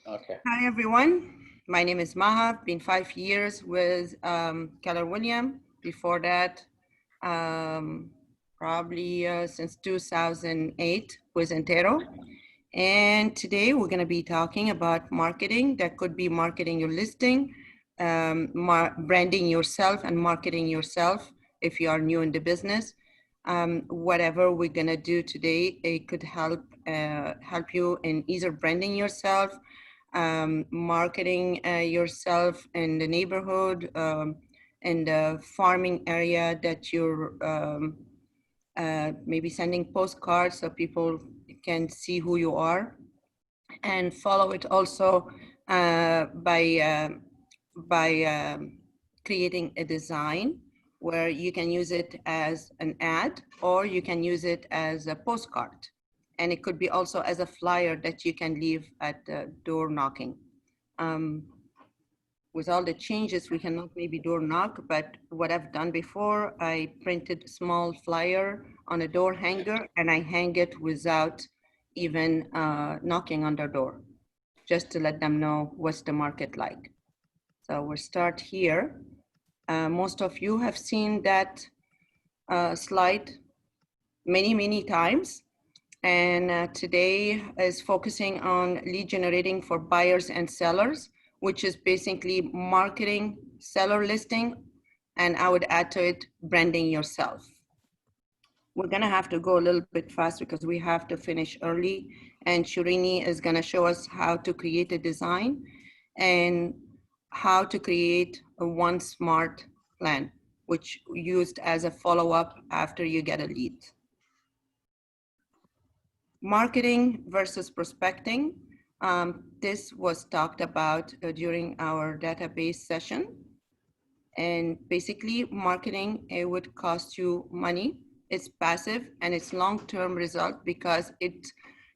Okay. Hi, everyone. My name is Maha. Been 5 years with Keller William. Before that, um, probably since 2008 with Entero. And today we're going to be talking about marketing. That could be marketing your listing, branding yourself and marketing yourself if you are new in the business. Whatever we're going to do today, it could help you in either branding yourself, marketing yourself in the neighborhood, in the farming area that you're maybe sending postcards so people can see who you are, and follow it also by creating a design where you can use it as an ad or you can use it as a postcard. And it could be also as a flyer that you can leave at the door knocking. Um, with all the changes, we cannot maybe door knock, but what I've done before, I printed a small flyer on a door hanger and I hang it without even knocking on their door, just to let them know what's the market like. So we'll start here. Most of you have seen that slide many times. And today is focusing on lead generating for buyers and sellers, which is basically marketing, seller listing, and I would add to it branding yourself. We're gonna have to go a little bit fast because we have to finish early, and Shurini is gonna show us how to create a design and how to create a one smart plan, which used as a follow-up after you get a lead. Marketing versus prospecting. This was talked about during our database session. And basically, marketing, it would cost you money. It's passive and it's long-term result because it's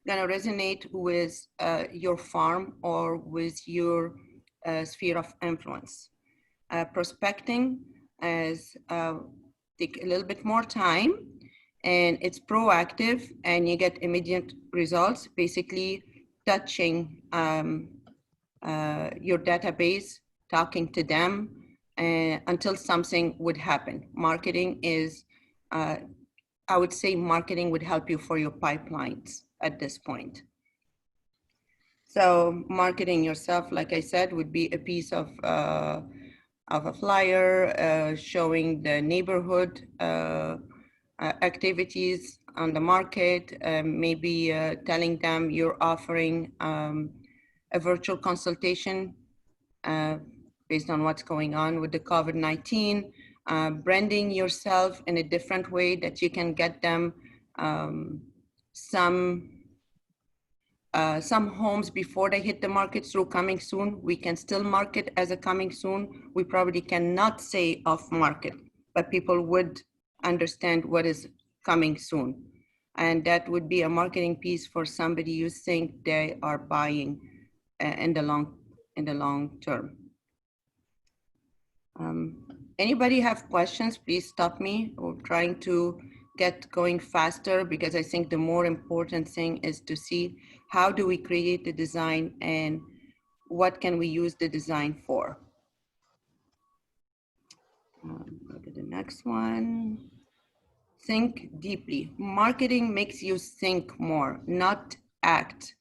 gonna resonate with your farm or with your sphere of influence. Prospecting is take a little bit more time, and it's proactive and you get immediate results, basically touching your database, talking to them until something would happen. Marketing is, I would say marketing would help you for your pipelines at this point. So marketing yourself, like I said, would be a piece of a flyer showing the neighborhood activities on the market, maybe telling them you're offering a virtual consultation uh, based on what's going on with the COVID-19, branding yourself in a different way that you can get them um, some some homes before they hit the market through coming soon. We can still market as a coming soon. We probably cannot say off market, but people would understand what is coming soon. And that would be a marketing piece for somebody you think they are buying in the long term. Anybody have questions, please stop me. We're trying to get going faster because I think the more important thing is to see how do we create the design and what can we use the design for. Go to the next one. Think deeply. Marketing makes you think more, not act.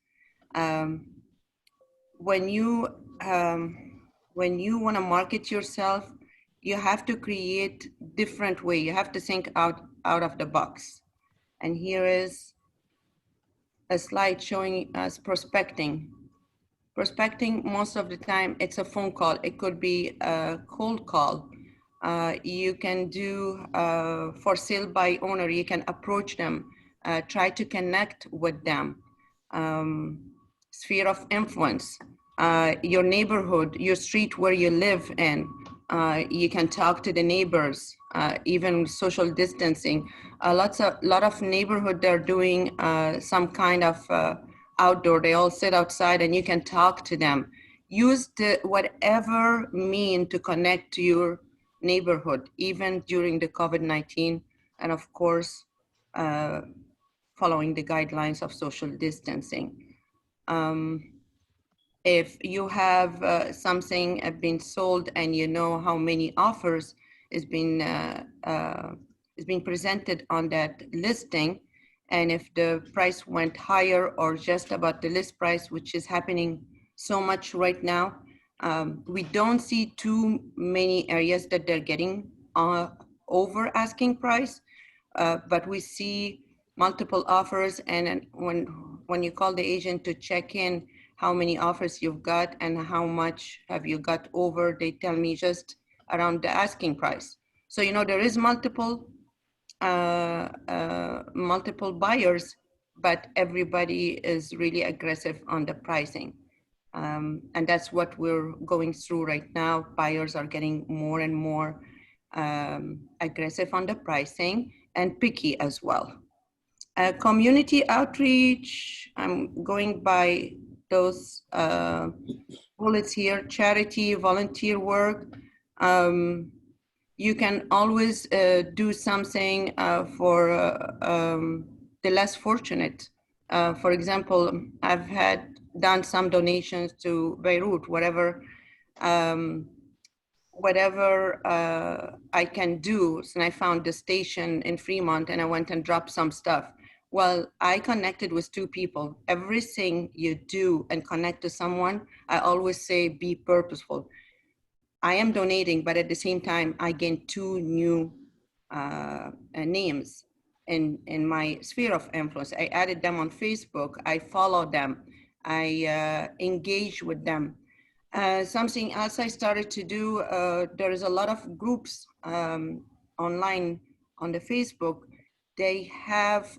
Um, when you um, when you want to market yourself, you have to create different way. You have to think out of the box. And here is a slide showing us prospecting. Prospecting, most of the time, it's a phone call. It could be a cold call. You can do for sale by owner. You can approach them, try to connect with them. Sphere of influence, your neighborhood, your street where you live in. You can talk to the neighbors, even social distancing. Lot of neighborhood, they're doing some kind of outdoor. They all sit outside and you can talk to them. Use the whatever mean to connect to your neighborhood, even during the COVID-19, and of course, following the guidelines of social distancing. Um, If you have something been sold and you know how many offers is being presented on that listing, and if the price went higher or just about the list price, which is happening so much right now, we don't see too many areas that they're getting over asking price, but we see multiple offers. And when you call the agent to check in how many offers you've got and how much have you got over, they tell me just around the asking price. So, you know, there is multiple buyers, but everybody is really aggressive on the pricing. And that's what we're going through right now. Buyers are getting more and more aggressive on the pricing and picky as well. Community outreach, I'm going by those bullets here: charity, volunteer work. You can always do something for the less fortunate. For example, I've done some donations to Beirut, whatever I can do. So I found the station in Fremont and I went and dropped some stuff. Well, I connected with two people. Everything you do and connect to someone, I always say be purposeful. I am donating, but at the same time, I gained two new names in my sphere of influence. I added them on Facebook. I follow them. I engage with them. Something else I started to do, there is a lot of groups online on the Facebook. They have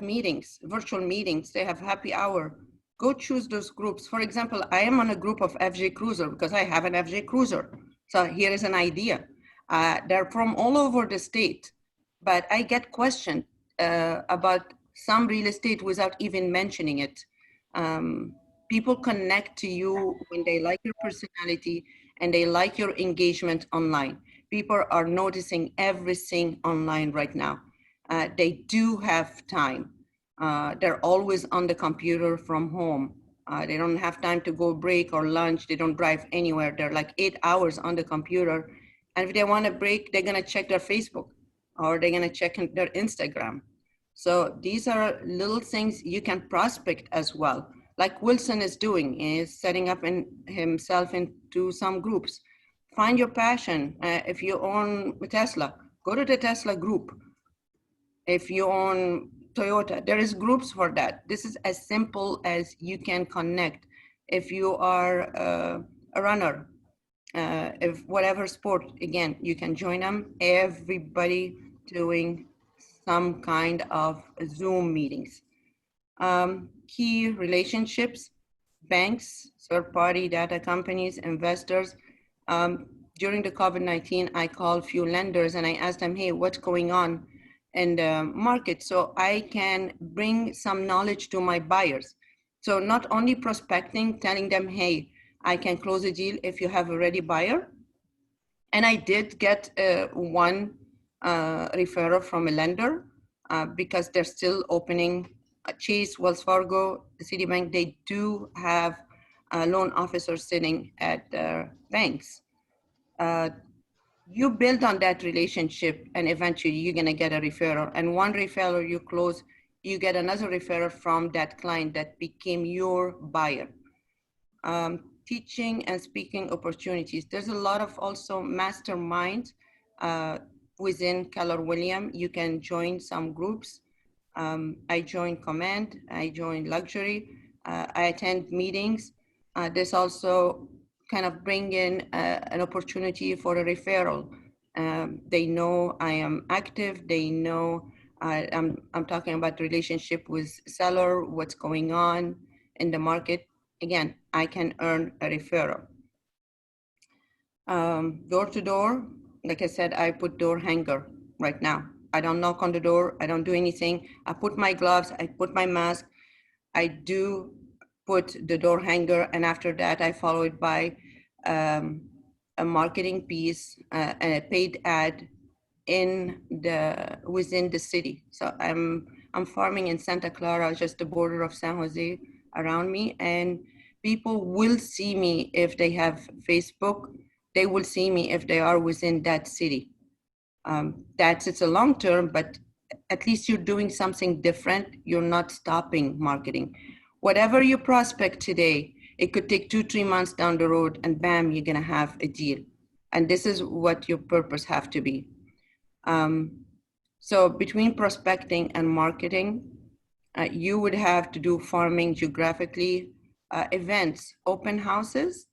meetings, virtual meetings. They have happy hour. Go choose those groups. For example, I am on a group of FJ Cruiser because I have an FJ Cruiser. So here is an idea. They're from all over the state, but I get questioned about some real estate without even mentioning it. People connect to you when they like your personality and they like your engagement online. People are noticing everything online right now. They do have time. They're always on the computer from home. They don't have time to go break or lunch. They don't drive anywhere. They're like 8 hours on the computer. And if they want a break, they're gonna check their Facebook or they're gonna check their Instagram. So these are little things you can prospect as well. Like Wilson is doing, is setting up himself into some groups. Find your passion. If you own a Tesla, go to the Tesla group. If you own Toyota, there is groups for that. This is as simple as you can connect. If you are a runner, if whatever sport, again, you can join them. Everybody doing some kind of Zoom meetings. Key relationships, banks, third-party data companies, investors. During the COVID-19, I called few lenders and I asked them, hey, what's going on in the market, so I can bring some knowledge to my buyers. So not only prospecting, telling them, hey, I can close a deal if you have a ready buyer. And I did get one referral from a lender because they're still opening. Chase, Wells Fargo, Citibank, they do have loan officers sitting at their banks. You build on that relationship and eventually you're gonna get a referral. And one referral you close, you get another referral from that client that became your buyer. Teaching and speaking opportunities. There's a lot of also masterminds within Keller Williams. You can join some groups. I joined Command, I joined Luxury, I attend meetings. This also kind of bring in an opportunity for a referral. They know I am active, they know I'm talking about relationship with seller, what's going on in the market. Again, I can earn a referral. Door to door, like I said, I put door hanger right now. I don't knock on the door, I don't do anything. I put my gloves, I put my mask, I do put the door hanger, and after that I follow it by a marketing piece and a paid ad within the city. So I'm farming in Santa Clara, just the border of San Jose. around me, and people will see me if they have Facebook. They will see me if they are within that city. It's a long term, but at least you're doing something different. You're not stopping marketing. Whatever you prospect today, it could take 2-3 months down the road, and bam, you're gonna have a deal. And this is what your purpose have to be. So between prospecting and marketing, you would have to do farming geographically, events, open houses.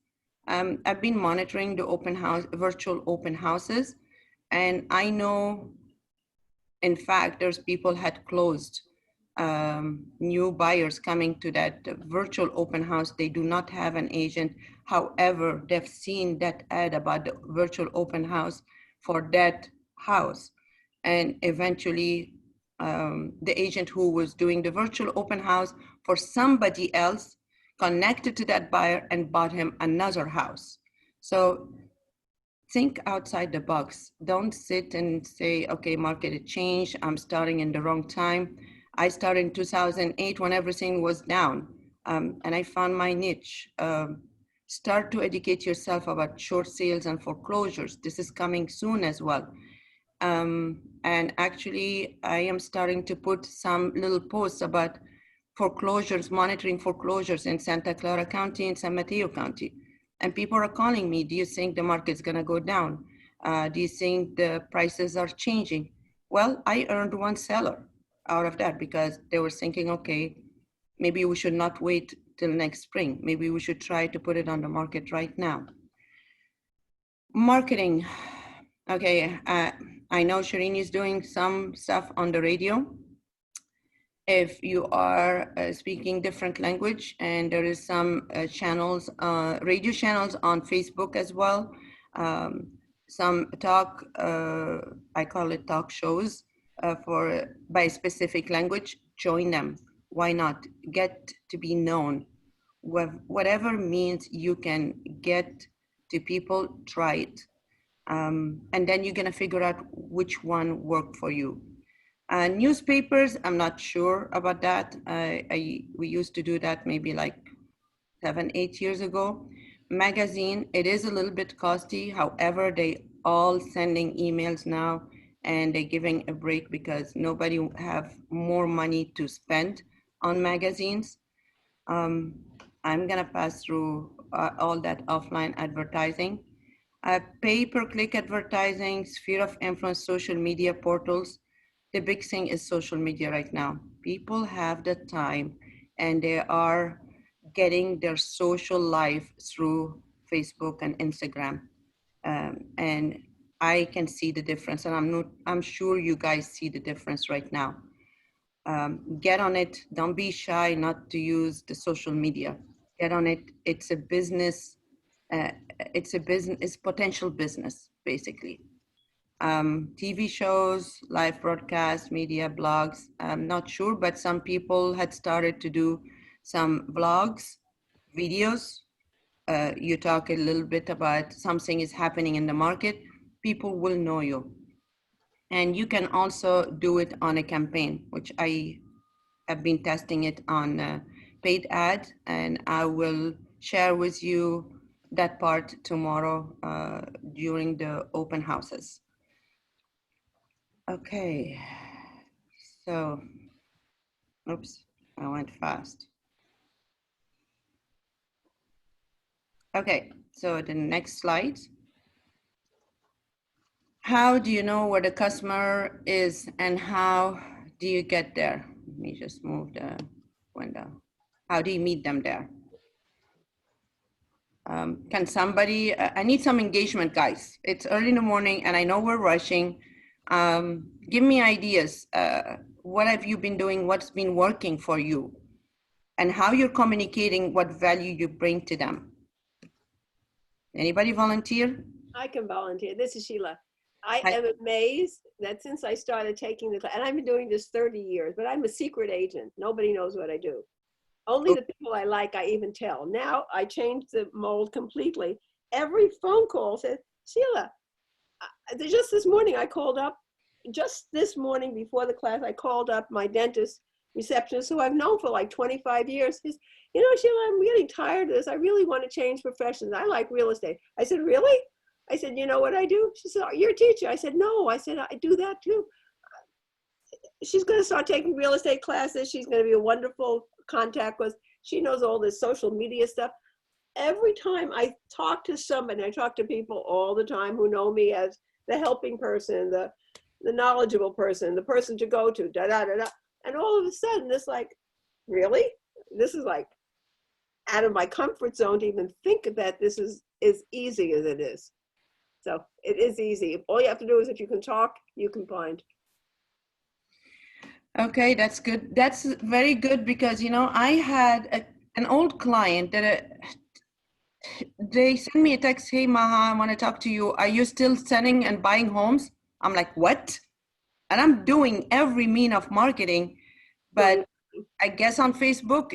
I've been monitoring the virtual open houses, and I know, in fact, there's people had closed, new buyers coming to that virtual open house. They do not have an agent. However, they've seen that ad about the virtual open house for that house. And eventually, the agent who was doing the virtual open house for somebody else connected to that buyer and bought him another house. So think outside the box. Don't sit and say, okay, market had changed. I'm starting in the wrong time. I started in 2008 when everything was down, and I found my niche. Start to educate yourself about short sales and foreclosures. This is coming soon as well. And actually, I am starting to put some little posts about foreclosures, monitoring foreclosures in Santa Clara County and San Mateo County. And people are calling me, do you think the market's gonna go down? Do you think the prices are changing? Well, I earned one seller out of that because they were thinking, okay, maybe we should not wait till next spring. Maybe we should try to put it on the market right now. Marketing. Okay, I know Shireen is doing some stuff on the radio. If you are speaking different language, and there is some channels, radio channels on Facebook as well. Some talk, I call it talk shows by specific language, join them. Why not? Get to be known. Whatever means you can get to people, try it. And then you're gonna figure out which one worked for you. Newspapers, I'm not sure about that. We used to do that maybe like 7-8 years ago. Magazine, it is a little bit costly. However, they all sending emails now, and they're giving a break because nobody have more money to spend on magazines. I'm gonna pass through all that offline advertising. Pay-per-click advertising, sphere of influence, social media portals. The big thing is social media right now. People have the time, and they are getting their social life through Facebook and Instagram. And I can see the difference, and I'm sure you guys see the difference right now. Get on it. Don't be shy not to use the social media. Get on it. It's a business. It's potential business, basically. TV shows, live broadcasts, media, blogs. I'm not sure, but some people had started to do some blogs, videos. You talk a little bit about something is happening in the market, people will know you. And you can also do it on a campaign, which I have been testing it on paid ad, and I will share with you that part tomorrow during the open houses. Okay, so, oops, I went fast. Okay, so the next slide. How do you know where the customer is and how do you get there? Let me just move the window. How do you meet them there? Can somebody, I need some engagement, guys. It's early in the morning and I know we're rushing. Give me ideas. What have you been doing? What's been working for you? And how you're communicating what value you bring to them. Anybody volunteer? I can volunteer. This is Sheila. I am amazed that since I started taking the class, and I've been doing this 30 years, but I'm a secret agent. Nobody knows what I do. Only the people I like, I even tell. Now I changed the mold completely. Every phone call says, Sheila, just this morning I called up, just this morning before the class, I called up my dentist receptionist who I've known for like 25 years. He's, you know, Sheila, I'm getting tired of this. I really want to change professions. I like real estate. I said, really? I said, you know what I do? She said, oh, you're a teacher. I said, no. I said, I do that too. She's going to start taking real estate classes. She's going to be a wonderful contact with. She knows all this social media stuff. Every time I talk to somebody, I talk to people all the time who know me as the helping person, the knowledgeable person, the person to go to, da da da da. And all of a sudden, this like, really? This is like out of my comfort zone to even think that this is as easy as it is. So it is easy. All you have to do is if you can talk, you can find. Okay, that's good. That's very good because, you know, I had an old client that they sent me a text, hey, Maha, I want to talk to you. Are you still selling and buying homes? I'm like, what? And I'm doing every mean of marketing, but I guess on Facebook,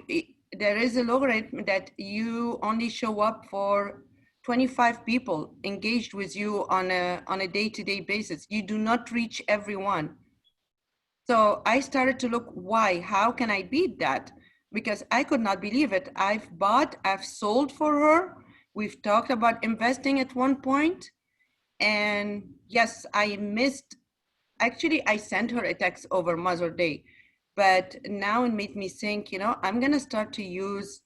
there is a logarithm that you only show up for 25 people engaged with you on a day-to-day basis. You do not reach everyone. So I started to look, why? How can I beat that? Because I could not believe it. I've sold for her. We've talked about investing at one point. And yes, actually, I sent her a text over Mother's Day. But now it made me think, you know, I'm going to start to use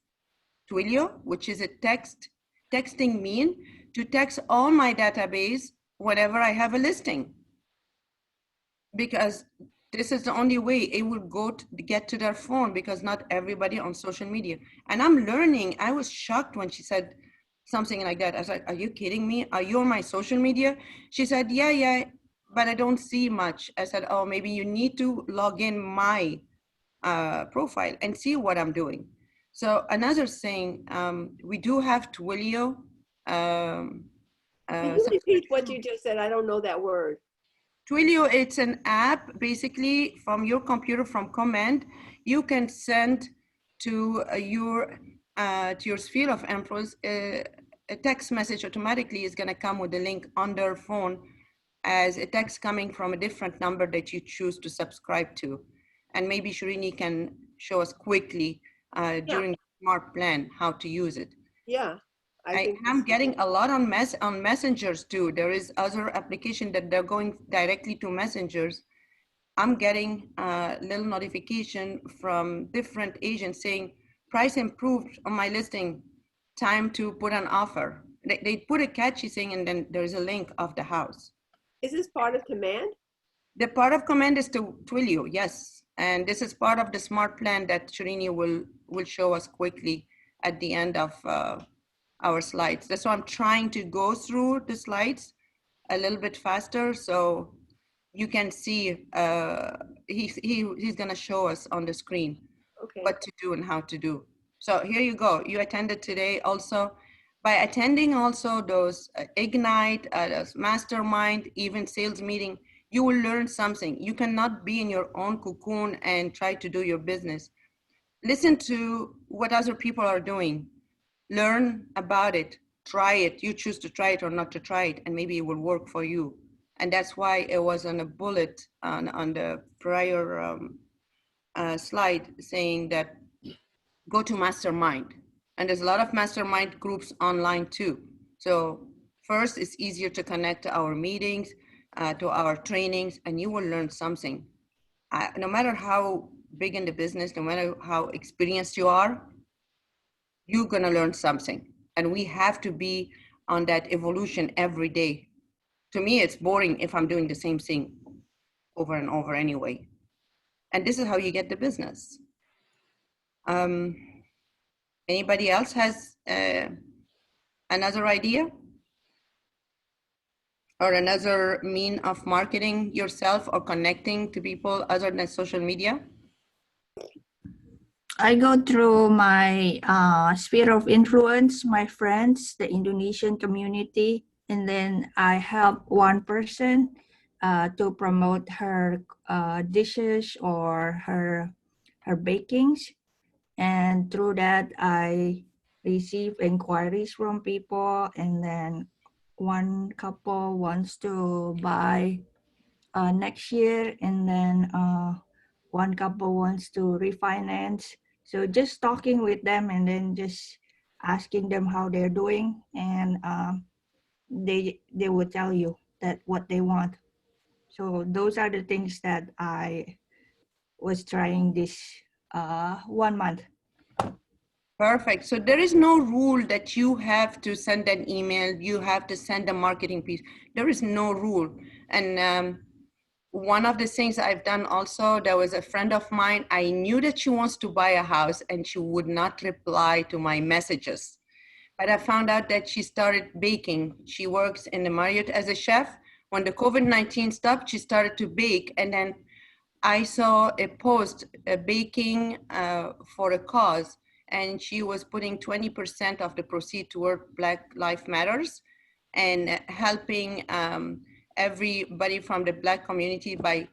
Twilio, which is a texting mean to text all my database whenever I have a listing. Because this is the only way it will get to their phone, because not everybody on social media. And I'm learning. I was shocked when she said something like that. I was like, are you kidding me? Are you on my social media? She said, yeah, but I don't see much. I said, oh, maybe you need to log in my profile and see what I'm doing. So another thing, we do have Twilio. Can you repeat what you just said? I don't know that word. Twilio, it's an app basically from your computer, from command. You can send to your sphere of influence a text message automatically is going to come with a link on their phone as a text coming from a different number that you choose to subscribe to. And maybe Srini can show us quickly during the smart plan how to use it. Yeah. I'm getting a lot on messengers too. There is other application that they're going directly to messengers. I'm getting a little notification from different agents saying price improved on my listing, time to put an offer. They put a catchy thing and then there's a link of the house. Is this part of command? The part of command is to Twilio, yes. And this is part of the smart plan that Srini will show us quickly at the end of our slides. That's why I'm trying to go through the slides a little bit faster so you can see he's gonna show us on the screen what to do and how to do. So here you go. You attended today also. By attending also those Ignite, those Mastermind, even sales meeting, you will learn something. You cannot be in your own cocoon and try to do your business. Listen to what other people are doing. Learn about it, try it. You choose to try it or not to try it, and maybe it will work for you. And that's why it was on a bullet on the prior slide saying that go to Mastermind. And there's a lot of Mastermind groups online too. So first, it's easier to connect to our meetings, to our trainings, and you will learn something. No matter how big in the business, no matter how experienced you are, you're gonna learn something. And we have to be on that evolution every day. To me, it's boring if I'm doing the same thing over and over anyway. And this is how you get the business. Anybody else has another idea? Or another mean of marketing yourself or connecting to people other than social media? I go through my sphere of influence, my friends, the Indonesian community, and then I help one person to promote her dishes or her bakings. And through that, I receive inquiries from people, and then one couple wants to buy next year, and then one couple wants to refinance. So just talking with them and then just asking them how they're doing, and they will tell you that what they want. So those are the things that I was trying this 1 month. Perfect. So there is no rule that you have to send an email, you have to send a marketing piece. There is no rule. And one of the things I've done also, there was a friend of mine, I knew that she wants to buy a house and she would not reply to my messages. But I found out that she started baking. She works in the Marriott as a chef. When the COVID-19 stopped, she started to bake. And then I saw a post, baking for a cause, and she was putting 20% of the proceed toward Black Lives Matters and helping everybody from the Black community by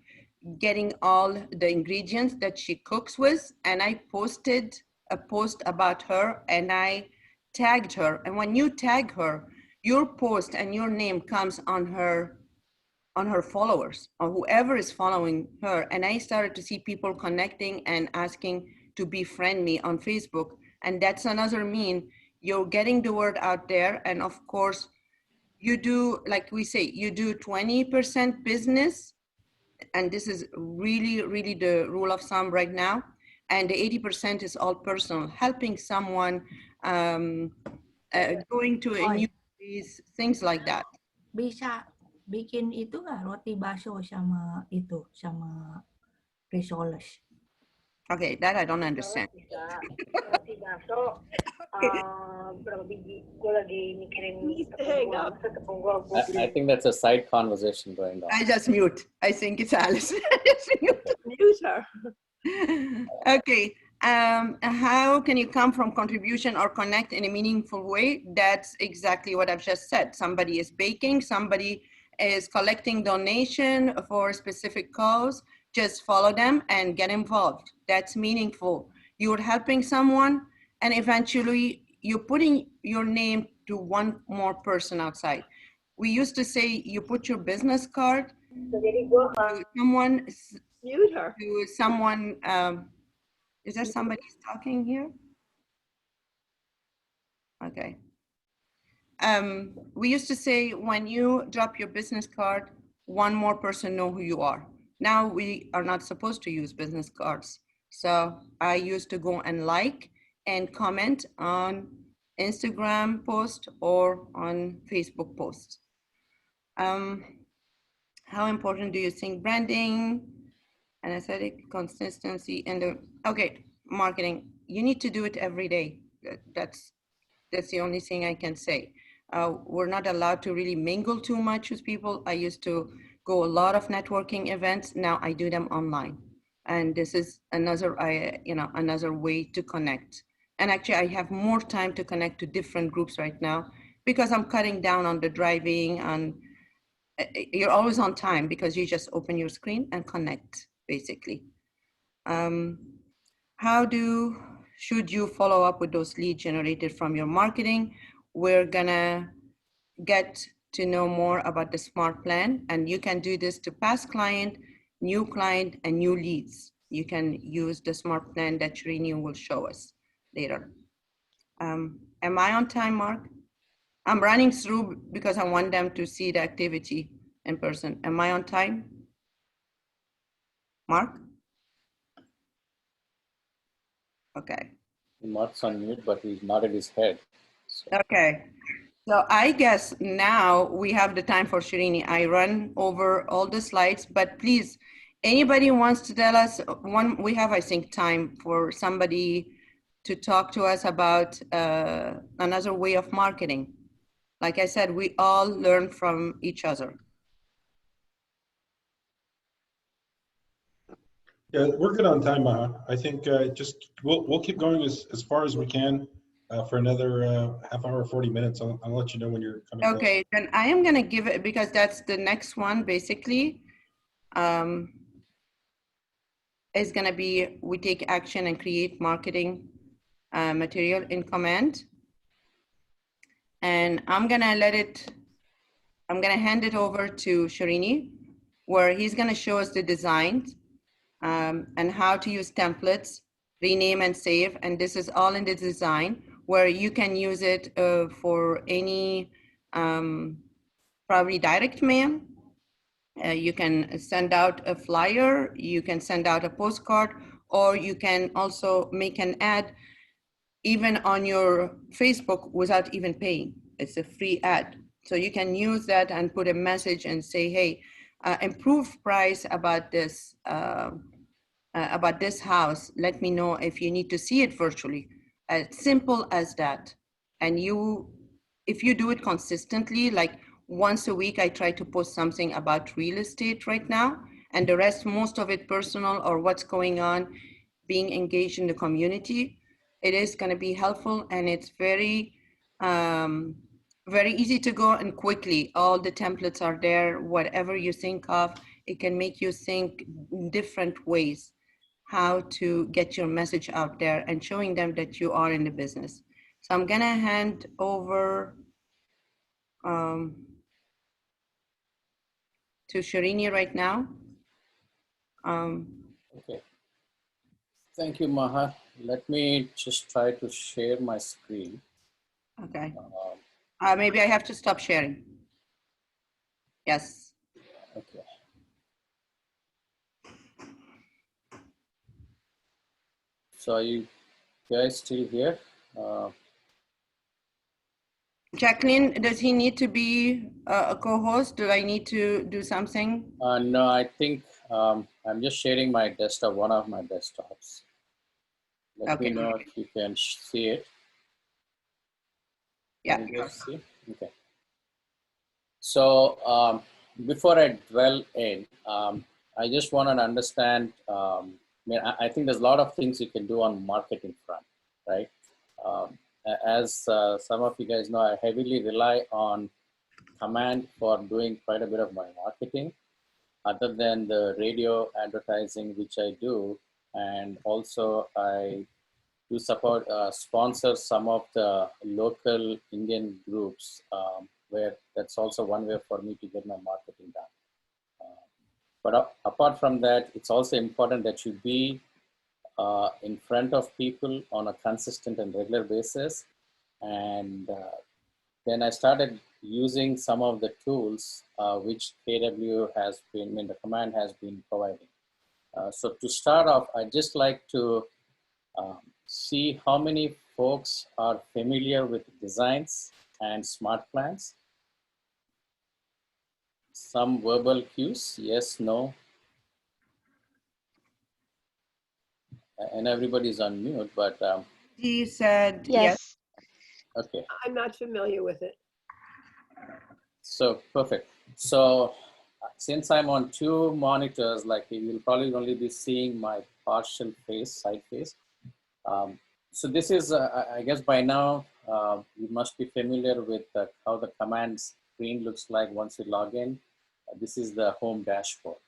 getting all the ingredients that she cooks with. And I posted a post about her and I tagged her. And when you tag her, your post and your name comes on her followers or whoever is following her. And I started to see people connecting and asking to befriend me on Facebook. And that's another mean you're getting the word out there. And of course, you do, like we say, you do 20% business. And this is really, really the rule of thumb right now. And the 80% is all personal, helping someone, going to a new place, things like that. Bisa bikin itu nggak, roti baso sama itu, sama risoles? Okay, that I don't understand. Roti baso, berapa biji? Gue lagi mikirin Needs to hang up. tepung gua. I think that's a side conversation going on. I just mute. I think it's Alice. Just mute. Mute her. Okay. How can you come from contribution or connect in a meaningful way? That's exactly what I've just said. Somebody is baking, somebody is collecting donation for a specific cause. Just follow them and get involved. That's meaningful. You're helping someone and eventually you're putting your name to one more person outside. We used to say you put your business card to someone, Mute her. to someone, is there somebody talking here? Okay. We used to say when you drop your business card, one more person know who you are. Now we are not supposed to use business cards. So I used to go and like and comment on Instagram post or on Facebook posts. How important do you think branding and aesthetic consistency and okay, marketing, you need to do it every day. That's the only thing I can say. We're not allowed to really mingle too much with people. I used to go a lot of networking events. Now I do them online. And this is another way to connect. And actually I have more time to connect to different groups right now because I'm cutting down on the driving, and you're always on time because you just open your screen and connect, basically. Should you follow up with those leads generated from your marketing? We're gonna get to know more about the SMART plan, and you can do this to past client, new client, and new leads. You can use the SMART plan that Srini will show us later. Am I on time, Mark? I'm running through because I want them to see the activity in person. Am I on time? Mark? Okay. Mark's on mute, but he's nodded his head. So. Okay. So I guess now we have the time for Srini. I run over all the slides, but please, anybody wants to tell us we have, I think, time for somebody to talk to us about another way of marketing. Like I said, we all learn from each other. Yeah, we're good on time, Maha. I think we'll keep going as far as we can for another half hour, 40 minutes. I'll let you know when you're coming. Okay, then I am gonna give it because that's the next one basically. Is gonna be we take action and create marketing material in Command. And I'm gonna hand it over to Srini, where he's gonna show us the designs. and how to use templates, rename and save. And this is all in the design where you can use it for any probably direct mail. You can send out a flyer, you can send out a postcard, or you can also make an ad even on your Facebook without even paying. It's a free ad. So you can use that and put a message and say, hey, improve price about this house. Let me know if you need to see it virtually. As simple as that. And if you do it consistently, like once a week, I try to post something about real estate right now, and the rest, most of it personal or what's going on, being engaged in the community. It is going to be helpful, and it's very, very easy to go and quickly. All the templates are there. Whatever you think of, it can make you think different ways how to get your message out there and showing them that you are in the business. So I'm gonna hand over to Sharini right now. Okay. Thank you, Maha. Let me just try to share my screen. Okay. Maybe I have to stop sharing. Yes. Okay. So are you guys still here? Jacqueline, does he need to be a co-host? Do I need to do something? No, I think I'm just sharing my desktop, one of my desktops. Let me know if you can see it. Yeah. Can you guys see? Okay. So before I dwell in, I just want to understand. I think there's a lot of things you can do on marketing front, right? As some of you guys know, I heavily rely on command for doing quite a bit of my marketing, other than the radio advertising, which I do, and also I do support sponsor some of the local Indian groups, where that's also one way for me to get my marketing done. But apart from that, it's also important that you be in front of people on a consistent and regular basis. And then I started using some of the tools which KW has been, the command has been providing. So to start off, I'd just like to see how many folks are familiar with designs and smart plans. Some verbal cues, yes, no. And everybody's on mute, but. He said yes. Okay. I'm not familiar with it. So perfect. So since I'm on two monitors, like you'll probably only be seeing my partial face, side face. So this is, I guess by now, you must be familiar with how the command screen looks like once you log in. This is the home dashboard.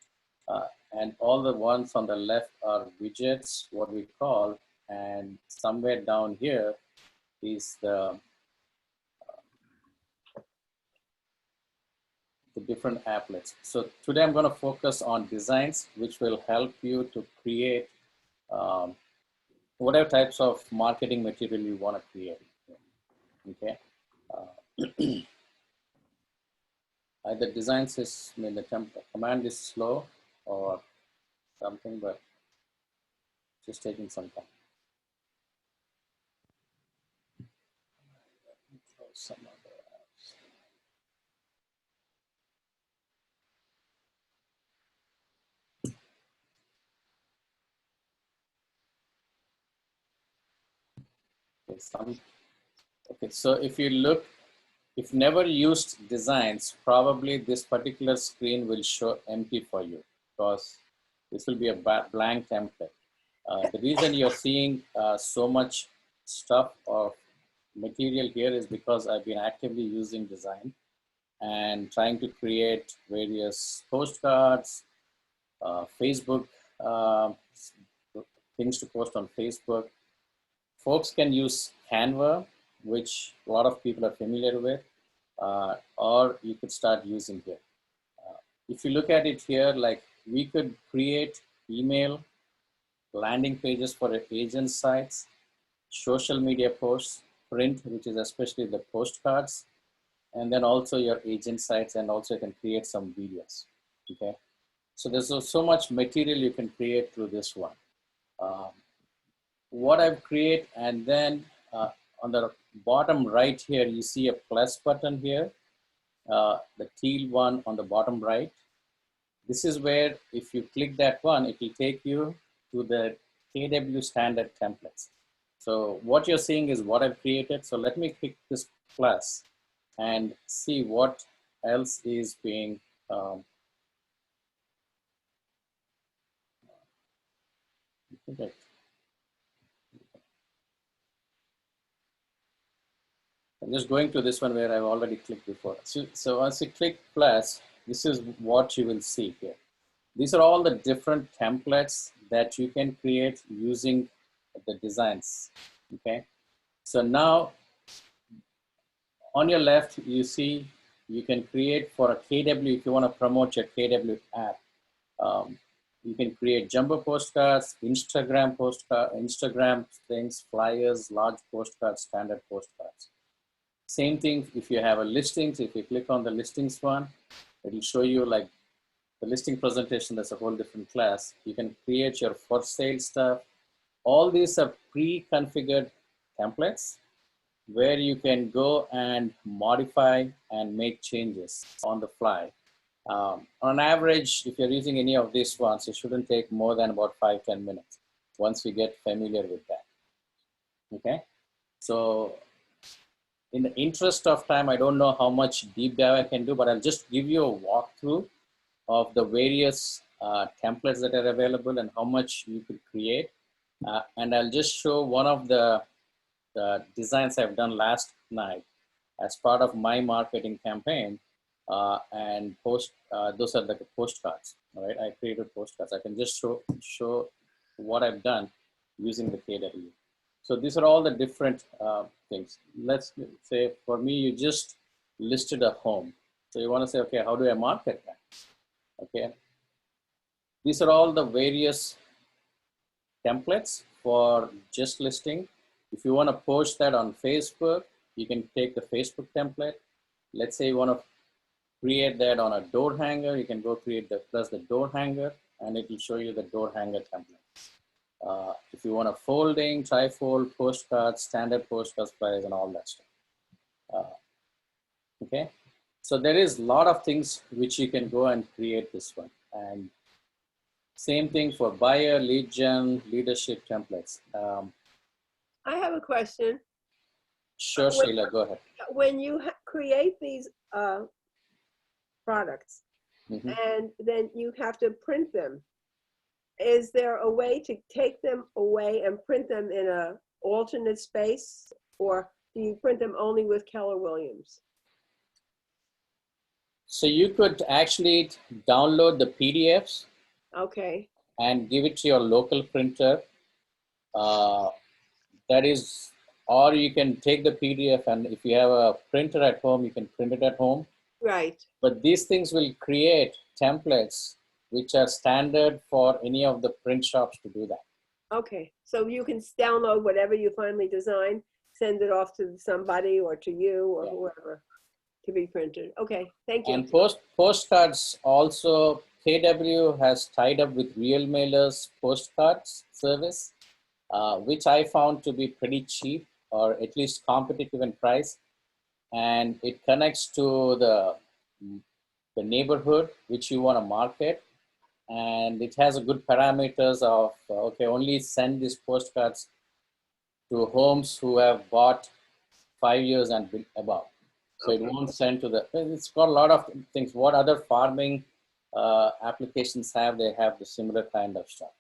And all the ones on the left are widgets, what we call, and somewhere down here is the different applets. So today I'm going to focus on designs, which will help you to create whatever types of marketing material you want to create. Okay. Either designs is, the command is slow or something, but just taking some time. Some other apps. Okay, so if you look, if never used designs, probably this particular screen will show empty for you because this will be a blank template. The reason you're seeing so much stuff of material here is because I've been actively using design and trying to create various postcards, Facebook, things to post on Facebook. Folks can use Canva, which a lot of people are familiar with, or you could start using here. If you look at it here, like we could create email, landing pages for agent sites, social media posts, print, which is especially the postcards, and then also your agent sites, and also you can create some videos, okay? So there's so much material you can create through this one. What I've created, and then on the bottom right here, you see a plus button here, the teal one on the bottom right. This is where if you click that one, it will take you to the KW standard templates. So what you're seeing is what I've created. So let me click this plus and see what else is being okay. I'm just going to this one where I've already clicked before. So once you click plus, this is what you will see here. These are all the different templates that you can create using the designs, okay? So now on your left, you see you can create for a KW, if you want to promote your KW app. You can create jumbo postcards, Instagram postcard, Instagram things, flyers, large postcards, standard postcards. Same thing if you have a listings. If you click on the listings one, it will show you like the listing presentation. That's a whole different class. You can create your for sale stuff. All these are pre-configured templates where you can go and modify and make changes on the fly. On average, if you're using any of these ones, it shouldn't take more than about 5-10 minutes once you get familiar with that. Okay, so in the interest of time, I don't know how much deep dive I can do, but I'll just give you a walkthrough of the various templates that are available and how much you could create. And I'll just show one of the designs I've done last night as part of my marketing campaign. And those are the postcards, all right? I created postcards. I can just show what I've done using the KW. So these are all the different things. Let's say for me, you just listed a home. So you want to say, okay, how do I market that? Okay. These are all the various templates for just listing. If you want to post that on Facebook, you can take the Facebook template. Let's say you want to create that on a door hanger, you can go create the door hanger, and it will show you the door hanger template. If you want a folding, trifold, postcards, standard postcards, flyers, and all that stuff. Okay, so there is a lot of things which you can go and create this one. And same thing for buyer, lead gen, leadership templates. I have a question. Sure, Sheila, go ahead. When you create these products, and then you have to print them, is there a way to take them away and print them in a alternate space, or do you print them only with Keller Williams? So you could actually download the PDFs. Okay. And give it to your local printer. That is, or you can take the PDF, and if you have a printer at home, you can print it at home. Right. But these things will create templates which are standard for any of the print shops to do that. Okay, so you can download whatever you finally design, send it off to somebody or to you or whoever to be printed. Okay, thank you. And postcards also, KW has tied up with Real Mailers postcards service, which I found to be pretty cheap, or at least competitive in price. And it connects to the neighborhood which you want to market. And it has a good parameters of, okay, only send these postcards to homes who have bought 5 years and above. So it won't send to the, it's got a lot of things. What other farming applications have, they have the similar kind of stuff.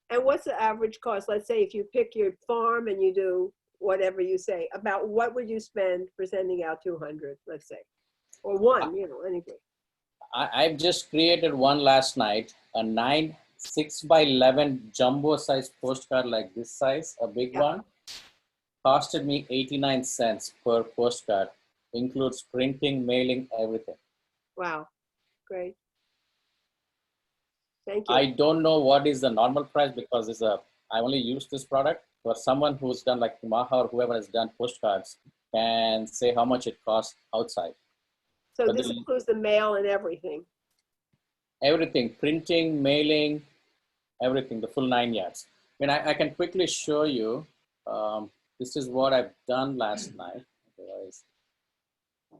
And what's the average cost? Let's say if you pick your farm and you do whatever you say, about what would you spend for sending out 200, let's say, or one, you know, anything. I've just created one last night, a 6x11 jumbo size postcard like this size, a big one, costed me 89 cents per postcard, includes printing, mailing, everything. Wow, great. Thank you. I don't know what is the normal price because I only use this product. For someone who's done like Maha or whoever has done postcards can say how much it costs outside. So But this includes the mail and everything. Everything, printing, mailing, everything, the full 9 yards. I mean, I can quickly show you. This is what I've done last night. Otherwise, I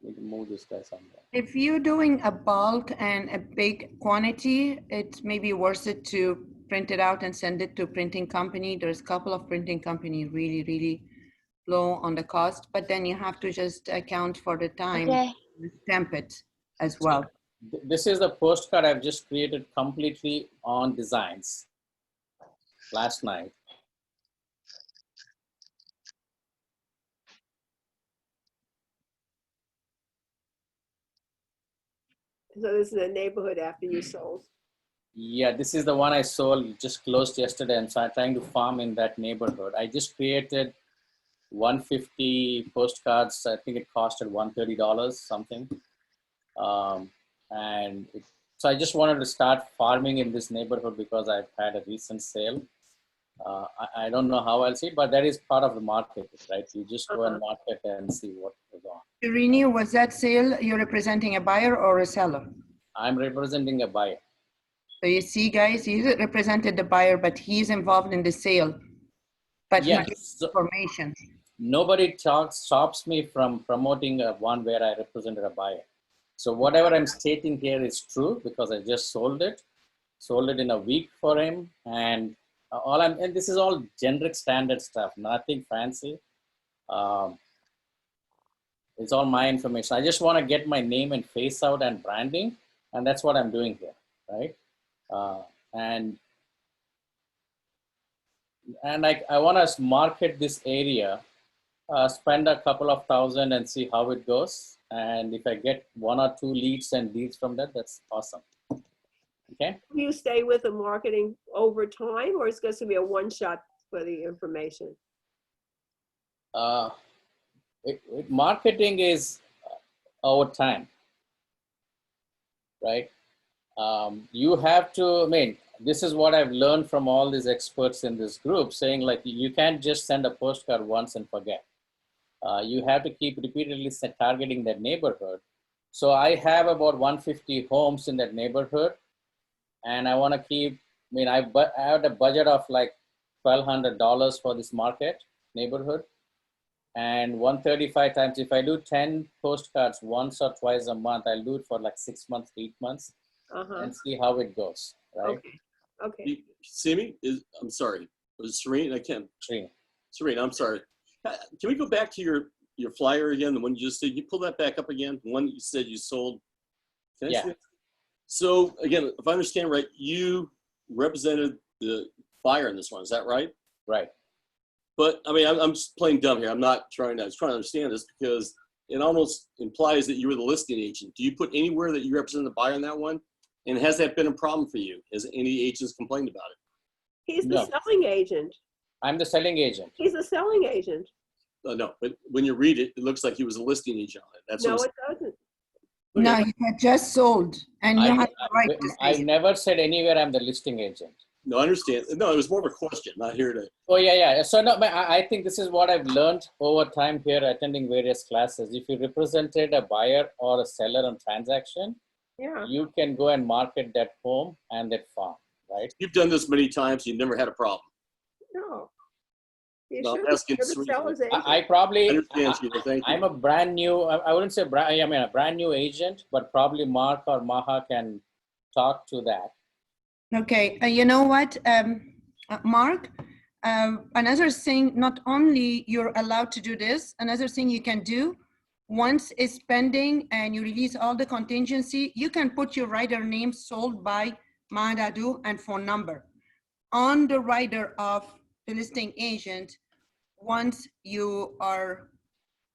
need to move this guy somewhere. If you're doing a bulk and a big quantity, it may be worth it to print it out and send it to printing company. There's a couple of printing company really low on the cost, but then you have to just account for the time Okay. to stamp it as well. This is the postcard I've just created completely on designs last night. So this is a neighborhood after you sold. Yeah, this is the one I sold, just closed yesterday, and so I'm trying to farm in that neighborhood. I just created 150 postcards. I think it costed $130 something. So I just wanted to start farming in this neighborhood because I've had a recent sale. I don't know how I'll see it, but that is part of the market, right? You just go and market and see what goes on. Irini, was that sale, you're representing a buyer or a seller? I'm representing a buyer. So you see, guys, he represented the buyer, but he's involved in the sale. But he Yes. gives information. Nobody stops me from promoting one where I represented a buyer. So whatever I'm stating here is true because I just sold it in a week for him, and this is all generic standard stuff, nothing fancy. It's all my information. I just want to get my name and face out and branding, and that's what I'm doing here, right? And I want to market this area, spend a couple of thousand and see how it goes. And if I get 1 or 2 leads and deals from that, that's awesome. Okay. Do you stay with the marketing over time, or it's going to be a one-shot for the information? Marketing is over time, right? You have to, I mean, this is what I've learned from all these experts in this group, saying like, you can't just send a postcard once and forget. You have to keep repeatedly targeting that neighborhood. So I have about 150 homes in that neighborhood, and I want to keep, I mean, I had a budget of like $1,200 for this market neighborhood, and 135 times, if I do 10 postcards once or twice a month, I'll do it for like 6 months, 8 months, and see how it goes, right? Okay. You see me? I'm sorry. Was it Serene? I can't. Serene, I'm sorry. Can we go back to your flyer again? The one you just did. You pull that back up again. The one you said you sold. Can I see it? So again, if I understand right, you represented the buyer in this one. Is that right? Right. But I mean, I'm just playing dumb here. I was trying to understand this because it almost implies that you were the listing agent. Do you put anywhere that you represent the buyer in that one? And has that been a problem for you? Has any agents complained about it? He's the selling agent. I'm the selling agent. He's the selling agent. No, but when you read it, it looks like he was a listing agent on it. That's no, it doesn't. No, he had just sold, and you have the right to say I've never said anywhere I'm the listing agent. No, I understand. No, it was more of a question, not here to. Oh, yeah. So no, I think this is what I've learned over time here attending various classes. If you represented a buyer or a seller on transaction, you can go and market that home and that farm, right? You've done this many times. You've never had a problem. No. No, I'm asking I probably, understand, Sheila, thank you. I'm a brand new, I wouldn't say, I mean, a brand new agent, but probably Mark or Maha can talk to that. Okay, you know what, Mark, another thing, not only you're allowed to do this, another thing you can do, once it's pending and you release all the contingency, you can put your rider name sold by Mahadadu and phone number on the rider of the listing agent. Once you are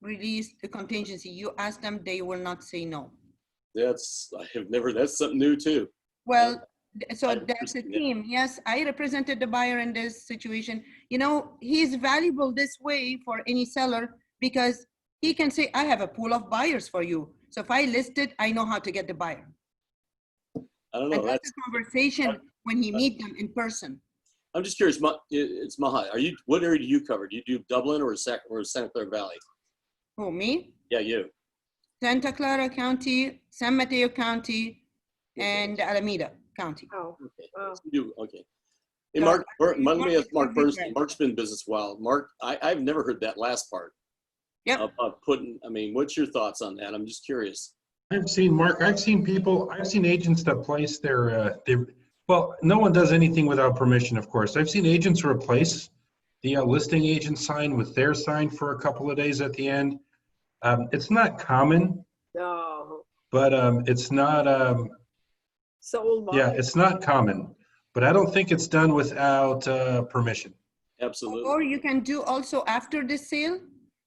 released the contingency, you ask them, they will not say no. That's something new too. Well, so that's the team. Yes, I represented the buyer in this situation. You know, he's valuable this way for any seller because he can say, I have a pool of buyers for you. So if I list it, I know how to get the buyer. I don't know. And that's a conversation when you meet them in person. I'm just curious. It's Maha. What area do you cover? Do you do Dublin or Santa Clara Valley? Who, me? Yeah, you. Santa Clara County, San Mateo County, and Alameda County. Oh, Okay. oh. Okay. Hey, So, Mark, let me ask Mark Mark- Burstein. Mark's been in business a while. Mark, I've never heard that last part. Yep. About what's your thoughts on that? I'm just curious. I've seen, Mark, I've seen agents that place well, no one does anything without permission, of course. I've seen agents replace the listing agent sign with their sign for a couple of days at the end. It's not common, No. but it's not, Sold by. yeah, it's not common. But I don't think it's done without permission. Absolutely. Or you can do also after the sale.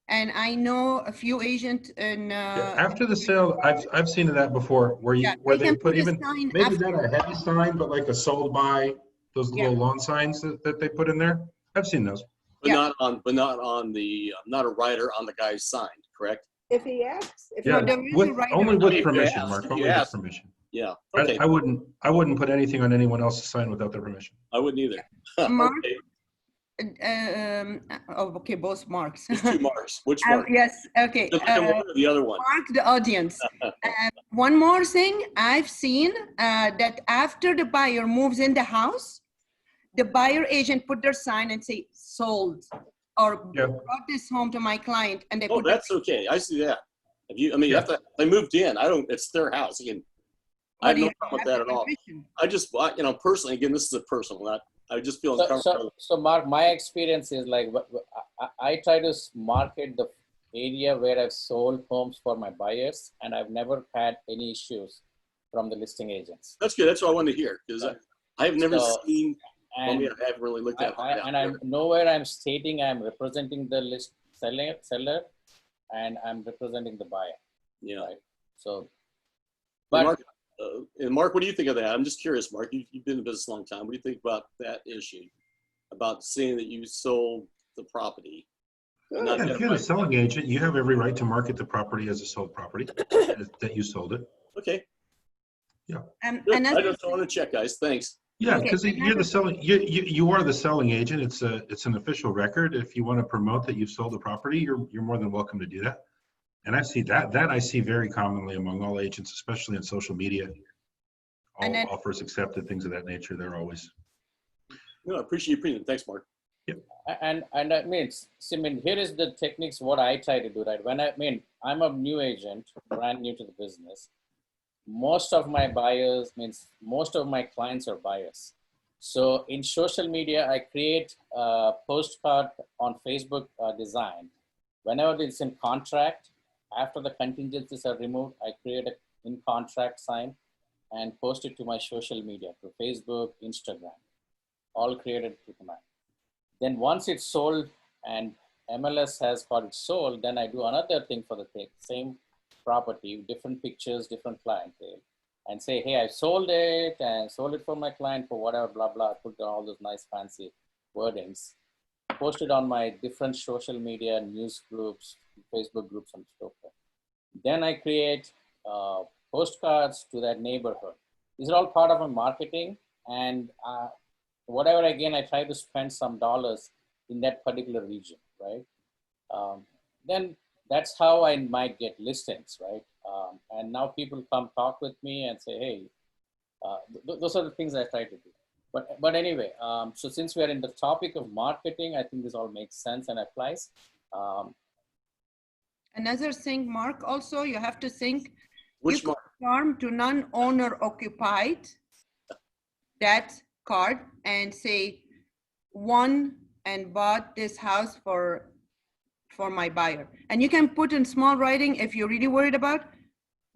And I know a few agents in. Yeah, after the sale, I've seen that before, where they can put a even sign maybe after. not a heavy sign, but like a sold by, those Yeah. little lawn signs that they put in there. I've seen those. But Yeah. not on the not a writer on the guy's sign, correct? If he asks. If Yeah, he there is with, a writer. only I with mean, permission, yes, Mark, if only you with ask. permission. Yeah. Okay. I wouldn't put anything on anyone else's sign without their permission. I wouldn't either. Mark? Okay. Okay, both Marks. There's two Marks. Which Mark? Yes, okay. Just like one or the other one. Mark the audience. One more thing I've seen that after the buyer moves in the house, the buyer agent put their sign and say sold or Yeah. brought this home to my client, and they Oh, put their that's okay. I see that. If you, I mean, Yeah. they moved in. It's their house. Again, I have no problem with that at all. I just, personally, again, this is a personal, I just feel uncomfortable. So Mark, my experience is like, I try to market the area where I've sold homes for my buyers, and I've never had any issues from the listing agents. That's good. That's what I wanted to hear, because I've never seen, I And haven't really looked at it. I'm nowhere I'm stating I'm representing the seller, and I'm representing the buyer. Yeah. Right? So, But Mark, what do you think of that? I'm just curious, Mark. You've been in business a long time. What do you think about that issue? About saying that you sold the properity? Yeah, if you're the selling agent, you have every right to market the property as a sold property, that you sold it. Okay. Yeah. Good. I just want to check, guys. Thanks. Yeah, Okay, because you're the selling, you are the selling agent. It's an official record. If you want to promote that you've sold the property, you're more than welcome to do that. And I see that I see very commonly among all agents, especially in social media. All And then- offers accepted, things of that nature. They're always. No, I appreciate your opinion. Thanks, Mark. and I mean, here is the techniques what I try to do, right? I'm a new agent, brand new to the business. Most of my clients are buyers. So in social media, I create a postcard on Facebook design. Whenever it's in contract, after the contingencies are removed, I create an in contract sign and post it to my social media, to Facebook, Instagram, all created to command. Then once it's sold and MLS has got it sold, then I do another thing for the same property, different pictures, different clientele, and say, hey, I sold it and sold it for my client for whatever, blah, blah. I put down all those nice fancy wordings, post it on my different social media, news groups, Facebook groups, and so forth. Then I create postcards to that neighborhood. These are all part of my marketing, and whatever, again, I try to spend some dollars in that particular region, right? Then that's how I might get listings, right? And now people come talk with me and say, hey, those are the things I try to do. But anyway, so since we are in the topic of marketing, I think this all makes sense and applies. Another thing, Mark, also, you have to think, Which you Mark? could farm to non-owner occupied that card and say, won and bought this house for my buyer. And you can put in small writing, if you're really worried about,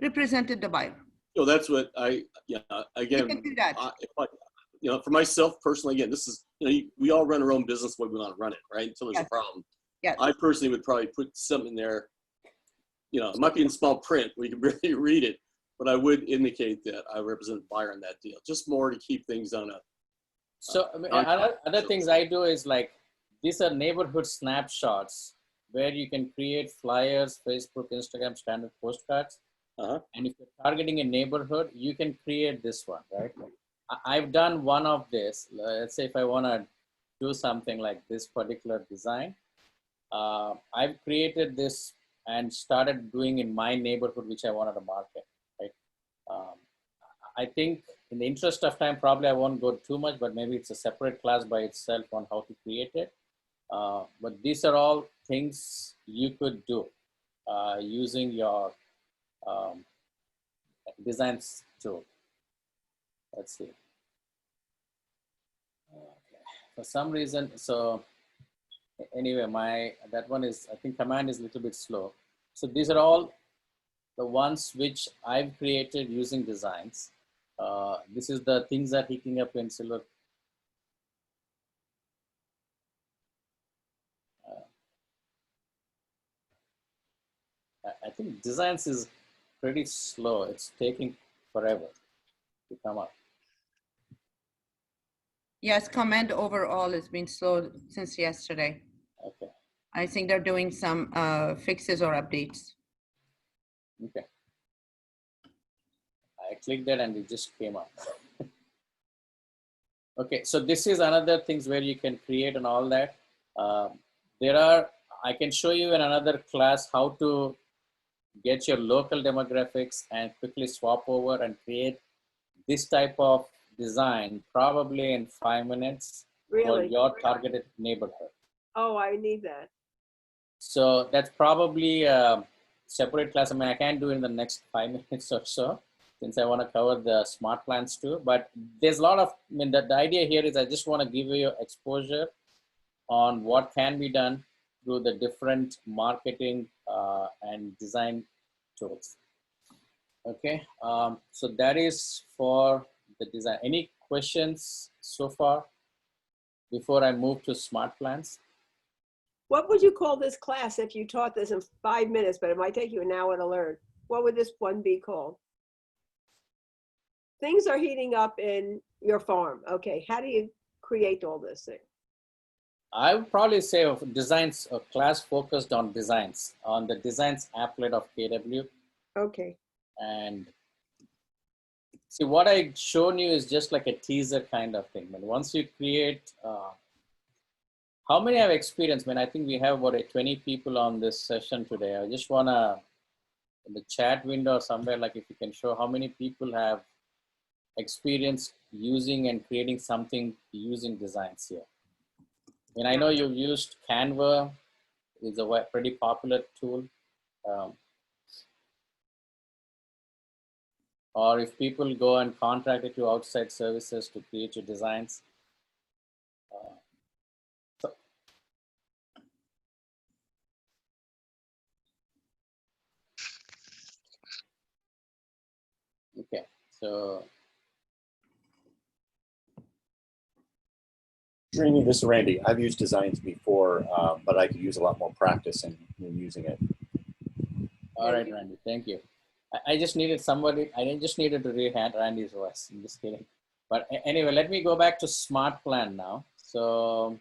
represented the buyer. So that's what again, You can do that. For myself personally, again, this is, we all run our own business the way we want to run it, right? Until there's Yes. a problem. Yes. I personally would probably put something there, it might be in small print where you can barely read it, but I would indicate that I represent the buyer in that deal, just more to keep things on a. So other things I do is like, these are neighborhood snapshots where you can create flyers, Facebook, Instagram, standard postcards. And if you're targeting a neighborhood, you can create this one, right? I've done one of this. Let's say if I want to do something like this particular design, I've created this and started doing in my neighborhood, which I wanted to market, right? I think in the interest of time, probably I won't go too much, but maybe it's a separate class by itself on how to create it. But these are all things you could do using your designs tool. Let's see. Okay. For some reason, so anyway, that one is, I think command is a little bit slow. So these are all the ones which I've created using designs. This is the things that are heating up in silver. I think designs is pretty slow. It's taking forever to come up. Yes, command overall has been slow since yesterday. Okay. I think they're doing some fixes or updates. Okay. I clicked that and it just came up. Okay, so this is another things where you can create and all that. I can show you in another class how to get your local demographics and quickly swap over and create this type of design probably in 5 minutes for Really? your targeted neighborhood. Oh, I need that. So that's probably a separate class. I mean, I can't do it in the next 5 minutes or so, since I want to cover the smart plans too. But there's a lot of, I mean, the idea here is I just want to give you exposure on what can be done through the different marketing and design tools. Okay, so that is for the design. Any questions so far before I move to smart plans? What would you call this class if you taught this in 5 minutes, but it might take you an hour to learn? What would this one be called? Things are heating up in your farm. Okay, how do you create all this thing? I would probably say of designs, a class focused on designs, on the designs applet of KW. Okay. And see, what I shown you is just like a teaser kind of thing. But once you create, how many have experience? I mean, I think we have about 20 people on this session today. I just wanna, in the chat window or somewhere, like if you can show how many people have experience using and creating something using designs here. I mean, I know you've used Canva, is a pretty popular tool. Or if people go and contract it to outside services to create your designs. Okay, so. Srini, this is Randy. I've used designs before, but I could use a lot more practice in using it. All right, Randy, thank you. I just needed somebody, I just needed to re-hand Randy's voice. I'm just kidding. But anyway, let me go back to smart plan now. So.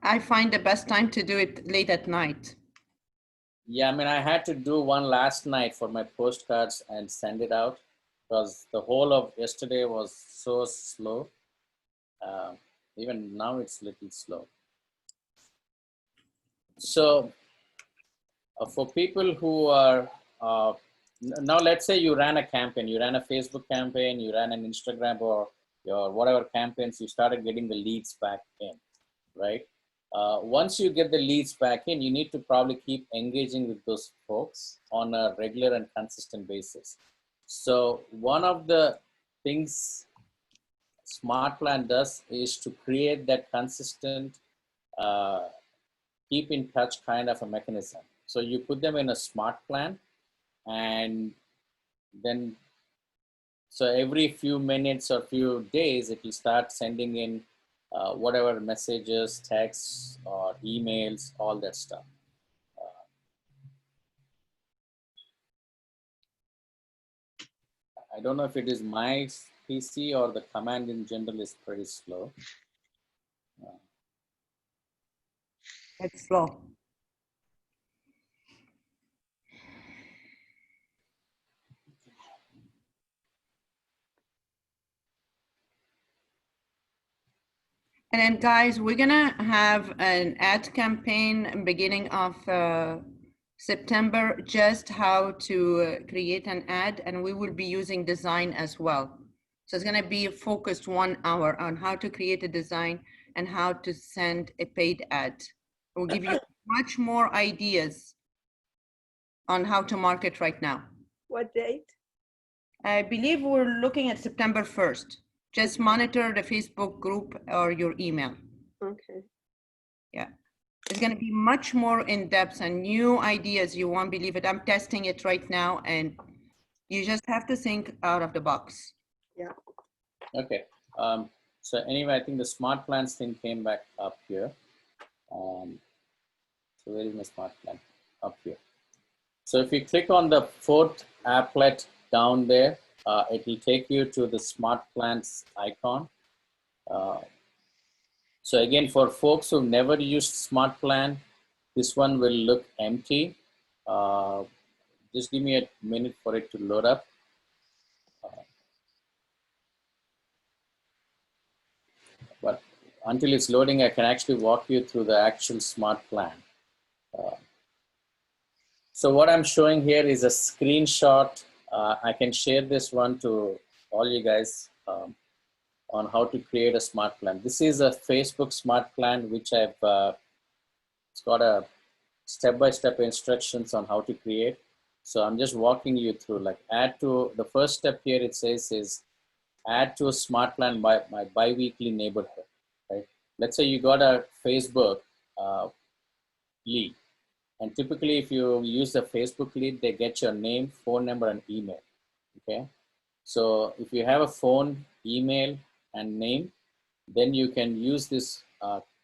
I find the best time to do it late at night. Yeah, I mean, I had to do one last night for my postcards and send it out because the whole of yesterday was so slow. Even now it's a little slow. So for people who are, now let's say you ran a campaign, you ran a Facebook campaign, you ran an Instagram or your whatever campaigns, you started getting the leads back in, right? Once you get the leads back in, you need to probably keep engaging with those folks on a regular and consistent basis. So one of the things Smart Plan does is to create that consistent, keep in touch kind of a mechanism. So you put them in a smart plan and then, so every few minutes or few days, it will start sending in whatever messages, texts, or emails, all that stuff. I don't know if it is my PC or the command in general is pretty slow. It's slow. And then guys, we're gonna have an ad campaign beginning of September, just how to create an ad, and we will be using design as well. So it's gonna be a focused 1 hour on how to create a design and how to send a paid ad. We'll give you much more ideas on how to market right now. What date? I believe we're looking at September 1st. Just monitor the Facebook group or your email. Okay. Yeah. It's going to be much more in depth and new ideas. You won't believe it. I'm testing it right now, and you just have to think out of the box. Yeah. Okay. So anyway, I think the smart plans thing came back up here. So where is my smart plan? Up here. So if you click on the 4th applet down there, it will take you to the smart plans icon. So again, for folks who've never used smart plan, this one will look empty. Just give me a minute for it to load up. But until it's loading, I can actually walk you through the actual smart plan. So what I'm showing here is a screenshot. I can share this one to all you guys on how to create a smart plan. This is a Facebook smart plan, which I've, it's got a step-by-step instructions on how to create. So I'm just walking you through, like add to, the first step here it says is add to a smart plan by my bi-weekly neighborhood, right? Let's say you got a Facebook lead. And typically if you use the Facebook lead, they get your name, phone number, and email, okay? So if you have a phone, email, and name, then you can use this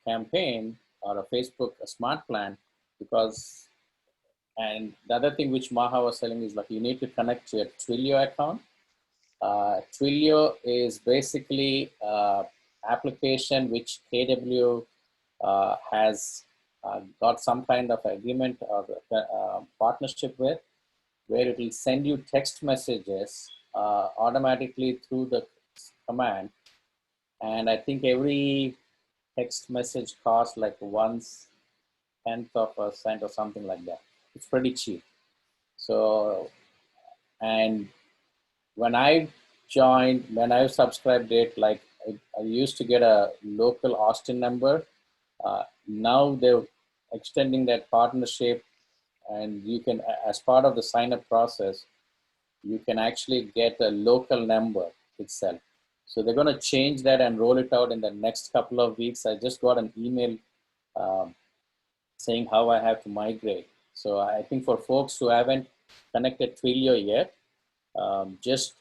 campaign or a Facebook smart plan, because, and the other thing which Maha was telling is like you need to connect to your Twilio account. Twilio is basically application which KW has got some kind of agreement or partnership with, where it will send you text messages automatically through the command. And I think every text message costs like 1/10 of a cent or something like that. It's pretty cheap. So, and when I joined, when I subscribed it, like I used to get a local Austin number. Now they're extending that partnership, and you can, as part of the sign up process, you can actually get a local number itself. So they're going to change that and roll it out in the next couple of weeks. I just got an email saying how I have to migrate. So I think for folks who haven't connected Twilio yet, just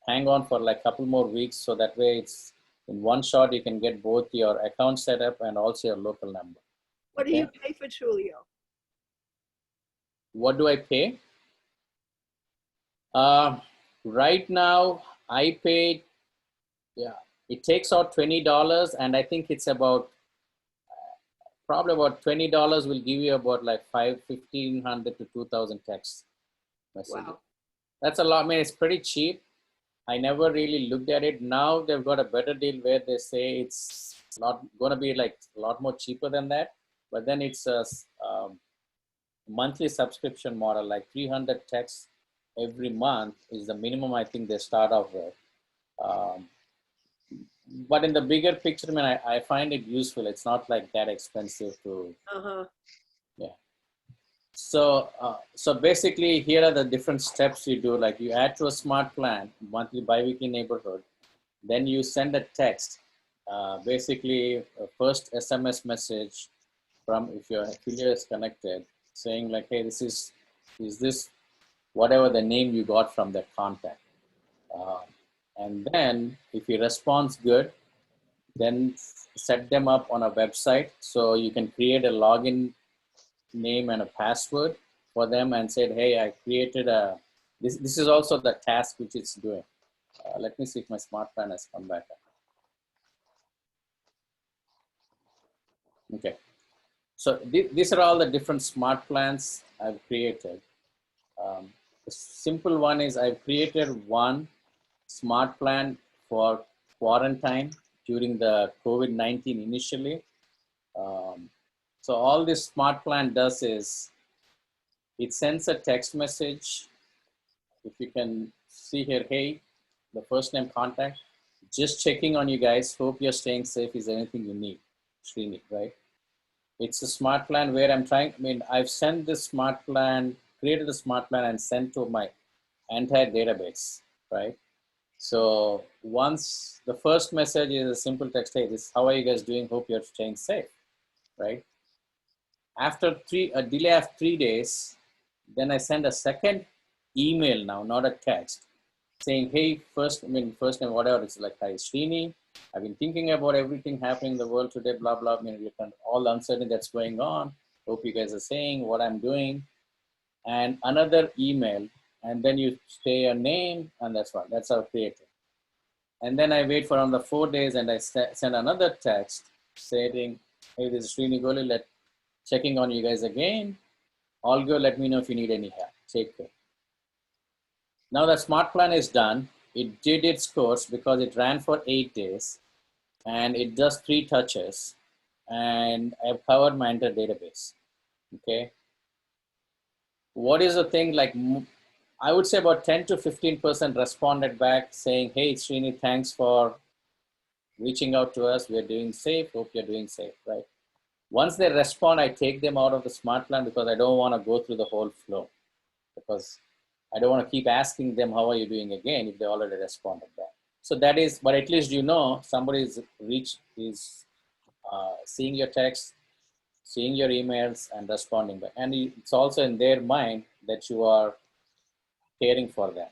hang on for like a couple more weeks, so that way it's in one shot you can get both your account set up and also your local number. What do you pay for Twilio? What do I pay? Right now I paid, yeah, it takes out $20, and I think it's about probably about $20 will give you about like 1,500 to 2,000 texts messages. Wow. That's a lot. I mean, it's pretty cheap. I never really looked at it. Now they've got a better deal where they say it's not going to be like a lot more cheaper than that. But then it's a monthly subscription model, like 300 texts every month is the minimum I think they start off with. But in the bigger picture, I mean, I find it useful. It's not like that expensive to, yeah. So, so basically here are the different steps you do. Like you add to a smart plan, monthly, bi-weekly neighborhood. Then you send a text, basically a first SMS message from, if your affiliate is connected, saying like, hey, this is this whatever the name you got from that contact. And then if he responds good, then set them up on a website. So you can create a login name and a password for them and said, hey, I created a, this is also the task which it's doing. Let me see if my smart plan has come back. Okay. So these are all the different smart plans I've created. The simple one is I've created one smart plan for quarantine during the COVID-19 initially. So all this smart plan does is it sends a text message. If you can see here, hey, the first name contact, just checking on you guys. Hope you're staying safe. Is there anything you need? Srini, right? It's a smart plan where I've sent this smart plan, created a smart plan and sent to my entire database, right? So once the first message is a simple text, hey, this, how are you guys doing? Hope you're staying safe, right? After a delay of 3 days, then I send a second email now, not a text, saying, hey, first name, whatever, it's like, hi, Srini, I've been thinking about everything happening in the world today, blah, blah, all the uncertainty that's going on. Hope you guys are saying what I'm doing. And another email, and then you say your name, and that's what, that's how created. And then I wait for another 4 days, and I send another text saying, hey, this is Srini Goli, checking on you guys again. All good, let me know if you need any help. Take care. Now the smart plan is done. It did its course because it ran for 8 days and it does 3 touches and I've covered my entire database, okay? What is the thing, like, I would say about 10 to 15% responded back saying, hey, Srini, thanks for reaching out to us. We're doing safe, hope you're doing safe, right? Once they respond, I take them out of the smart plan because I don't want to go through the whole flow because I don't want to keep asking them, how are you doing again, if they already responded back. So that is, but at least you know somebody is seeing your text, seeing your emails and responding back. And it's also in their mind that you are caring for them,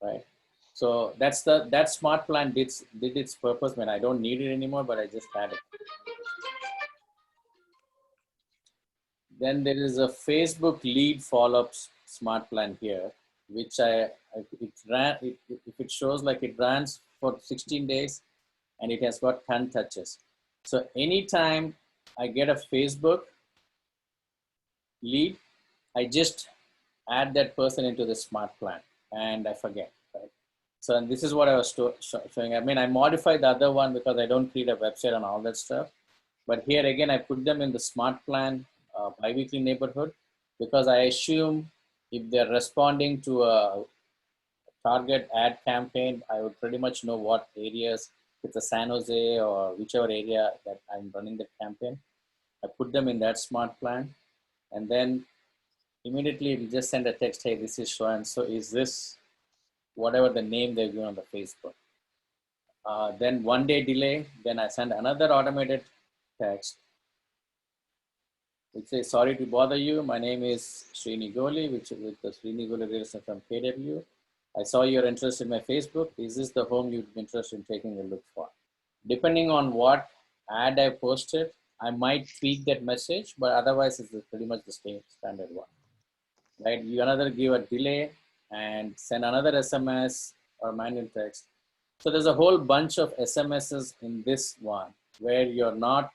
right? So that smart plan did its purpose. When I don't need it anymore, but I just had it. Then there is a Facebook lead follow-up smart plan here, which if it shows like it runs for 16 days and it has got 10 touches. So anytime I get a Facebook lead, I just add that person into the smart plan and I forget, right? So and this is what I was showing. I modify the other one because I don't create a website and all that stuff. But here again, I put them in the smart plan biweekly neighborhood because I assume if they're responding to a target ad campaign, I would pretty much know what areas, if it's a San Jose or whichever area that I'm running the campaign. I put them in that smart plan and then immediately we just send a text, hey, this is so and so, is this whatever the name they're given on the Facebook. Then 1 day delay, then I send another automated text. It says, sorry to bother you. My name is Srini Goli, which is with the Srini Goli Real Estate from KW. I saw your interest in my Facebook. Is this the home you'd be interested in taking a look for? Depending on what ad I posted, I might tweak that message, but otherwise it's pretty much the same standard one. Right? You another give a delay and send another SMS or manual text. So there's a whole bunch of SMSs in this one where you're not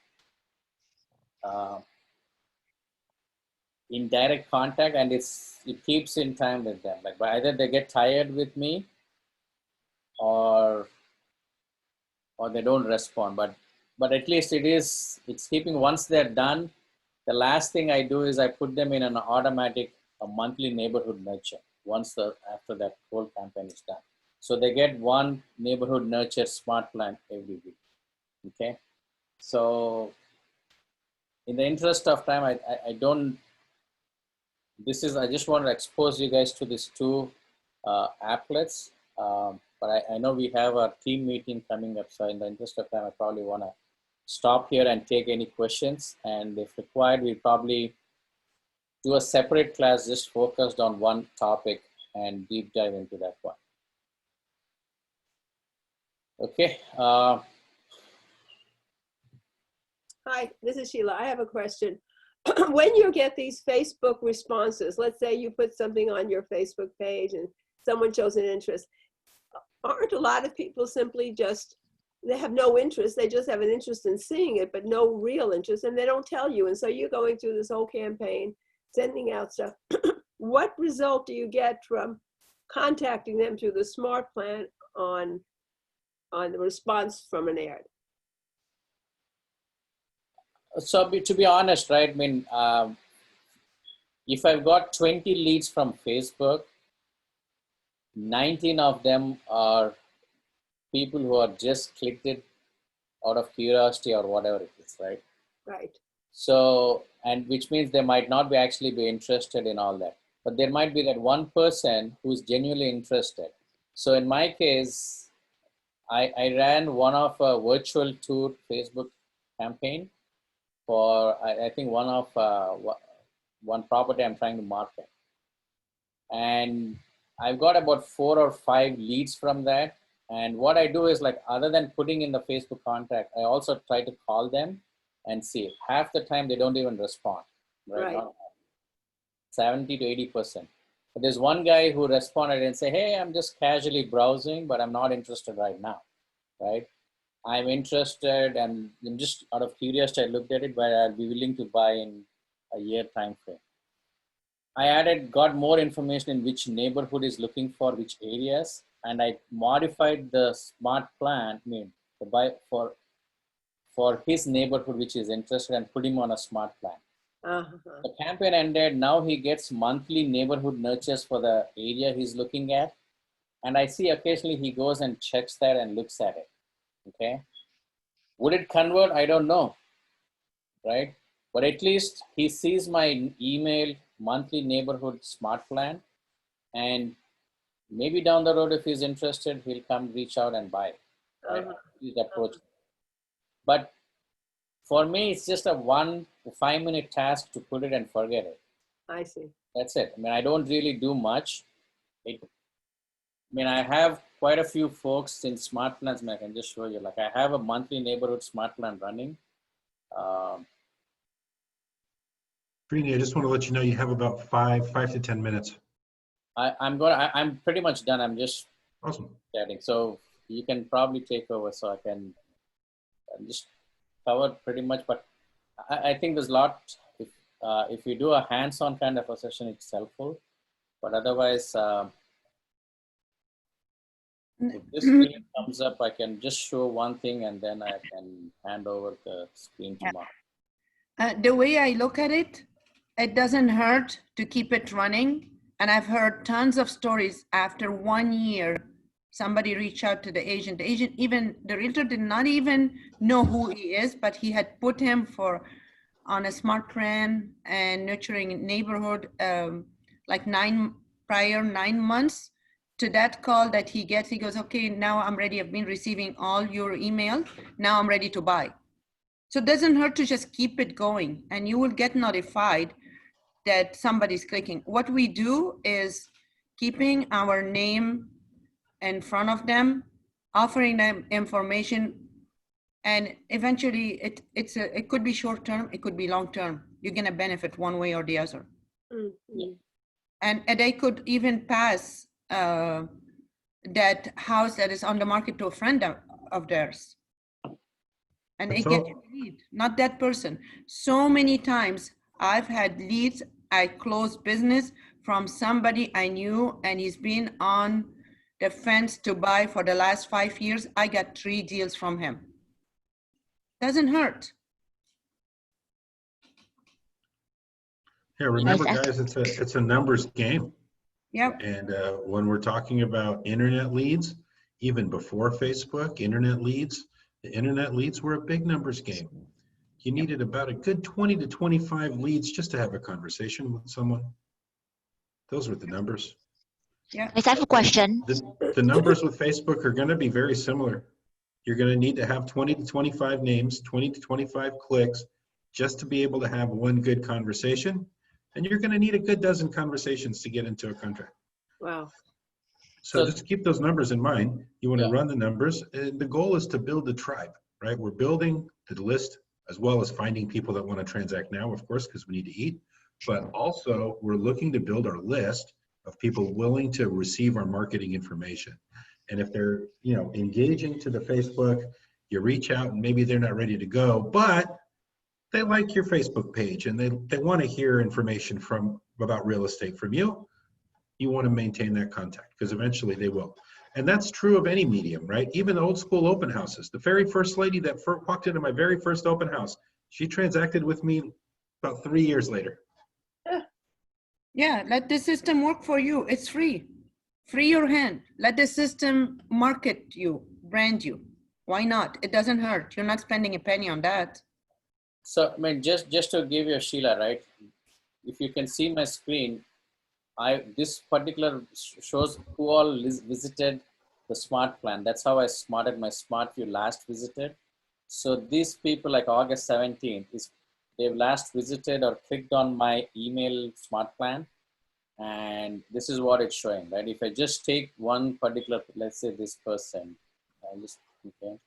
in direct contact and it keeps in time with them. Like either they get tired with me or they don't respond. But at least it's keeping, once they're done, the last thing I do is I put them in an automatic monthly neighborhood nurture after that whole campaign is done. So they get one neighborhood nurture smart plan every week. Okay. So in the interest of time, I just want to expose you guys to these 2 applets. But I know we have a team meeting coming up. So in the interest of time, I probably want to stop here and take any questions. And if required, we'll probably do a separate class just focused on one topic and deep dive into that one. Okay. Hi, this is Sheila. I have a question. When you get these Facebook responses, let's say you put something on your Facebook page and someone shows an interest, aren't a lot of people simply just they have no interest. They just have an interest in seeing it, but no real interest, and they don't tell you. And so you're going through this whole campaign, sending out stuff. What result do you get from contacting them through the smart plan on the response from an ad? So to be honest, right, I mean, if I've got 20 leads from Facebook, 19 of them are people who are just clicked it out of curiosity or whatever it is, right? Right. So, and which means they might not be actually be interested in all that, but there might be that one person who's genuinely interested. So in my case, I ran one of a virtual tour Facebook campaign for, I think one property I'm trying to market. And I've got about 4 or 5 leads from that. And what I do is, like, other than putting in the Facebook contact, I also try to call them and see. Half the time they don't even respond, right? Right. 70 to 80%. But there's one guy who responded and say, hey, I'm just casually browsing, but I'm not interested right now, right? I'm interested and I'm just out of curiosity, I looked at it, but I'll be willing to buy in a year time frame. I got more information in which neighborhood is looking for which areas, and I modified the smart plan, I mean, the buy for his neighborhood which is interested, and put him on a smart plan. Uh-huh. The campaign ended. Now he gets monthly neighborhood nurtures for the area he's looking at. And I see occasionally he goes and checks that and looks at it. Okay. Would it convert? I don't know. Right. But at least he sees my email monthly neighborhood smart plan. And maybe down the road, if he's interested, he'll come reach out and buy it. Right? He's approach. But for me, it's just a 5-minute task to put it and forget it. I see. That's it. I mean, I don't really do much. I have quite a few folks in smart plans. I can just show you. Like, I have a monthly neighborhood smart plan running. Srini, I just want to let you know you have about 5 to 10 minutes. I'm pretty much done. I'm just Awesome. chatting. So you can probably take over, so I can just cover pretty much. But I think there's a lot. If you do a hands-on kind of a session, it's helpful. But otherwise, if this screen comes up, I can just show one thing and then I can hand over the screen to Mark. The way I look at it, it doesn't hurt to keep it running. And I've heard tons of stories after 1 year, somebody reached out to the agent. Even the realtor did not even know who he is, but he had put him on a smart plan and nurturing neighborhood, like 9 months to that call that he gets. He goes, okay, now I'm ready. I've been receiving all your email. Now I'm ready to buy. So it doesn't hurt to just keep it going, and you will get notified that somebody's clicking. What we do is keeping our name in front of them, offering them information, and eventually it could be short term, it could be long term. You're gonna benefit one way or the other. Mm-hmm. And they could even pass that house that is on the market to a friend of theirs. And they get a lead, not that person. So many times I've had leads, I closed business from somebody I knew, and he's been on the fence to buy for the last 5 years. I got 3 deals from him. Doesn't hurt. Yeah, remember guys, it's a numbers game. Yep. And when we're talking about internet leads, even before Facebook, internet leads, the internet leads were a big numbers game. You needed about a good 20 to 25 leads just to have a conversation with someone. Those were the numbers. Yeah. I have a question. The numbers with Facebook are going to be very similar. You're going to need to have 20 to 25 names, 20 to 25 clicks just to be able to have one good conversation. And you're going to need a good dozen conversations to get into a contract. Wow. So just keep those numbers in mind. You want to run the numbers. And the goal is to build a tribe, right? We're building the list as well as finding people that want to transact now, of course, because we need to eat. But also we're looking to build our list of people willing to receive our marketing information. And if they're, engaging to the Facebook You reach out and maybe they're not ready to go, but they like your Facebook page and they want to hear information about real estate from you. You want to maintain that contact because eventually they will. And that's true of any medium, right? Even old school open houses. The very first lady that walked into my very first open house, she transacted with me about 3 years later. Yeah, let the system work for you. It's free. Free your hand. Let the system market you, brand you. Why not? It doesn't hurt. You're not spending a penny on that. So, I mean, just to give you, Sheila, right? If you can see my screen, this particular shows who all visited the smart plan. That's how I smarted my smart view last visited. So these people like August 17th, they've last visited or clicked on my email smart plan. And this is what it's showing, right? If I just take one particular, let's say this person, okay.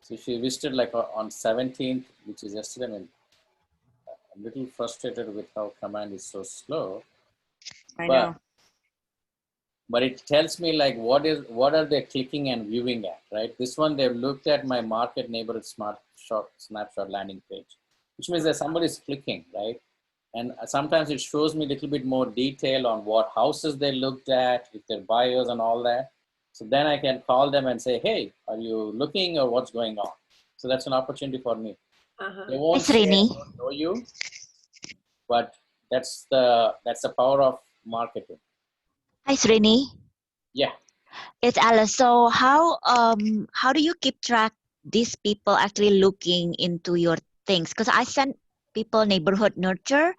So she visited like on 17th, which is yesterday. I mean, I'm a little frustrated with how command is so slow. I know. But it tells me like what are they clicking and viewing at, right? This one, they've looked at my market neighborhood snapshot landing page, which means that somebody's clicking, right? And sometimes it shows me a little bit more detail on what houses they looked at, if they're buyers and all that. So then I can call them and say, hey, are you looking or what's going on? So that's an opportunity for me. They won't say I don't know you, but that's the power of marketing. Hi, Srini. Yeah. It's Alice. So how do you keep track these people actually looking into your things? Because I sent people neighborhood nurture,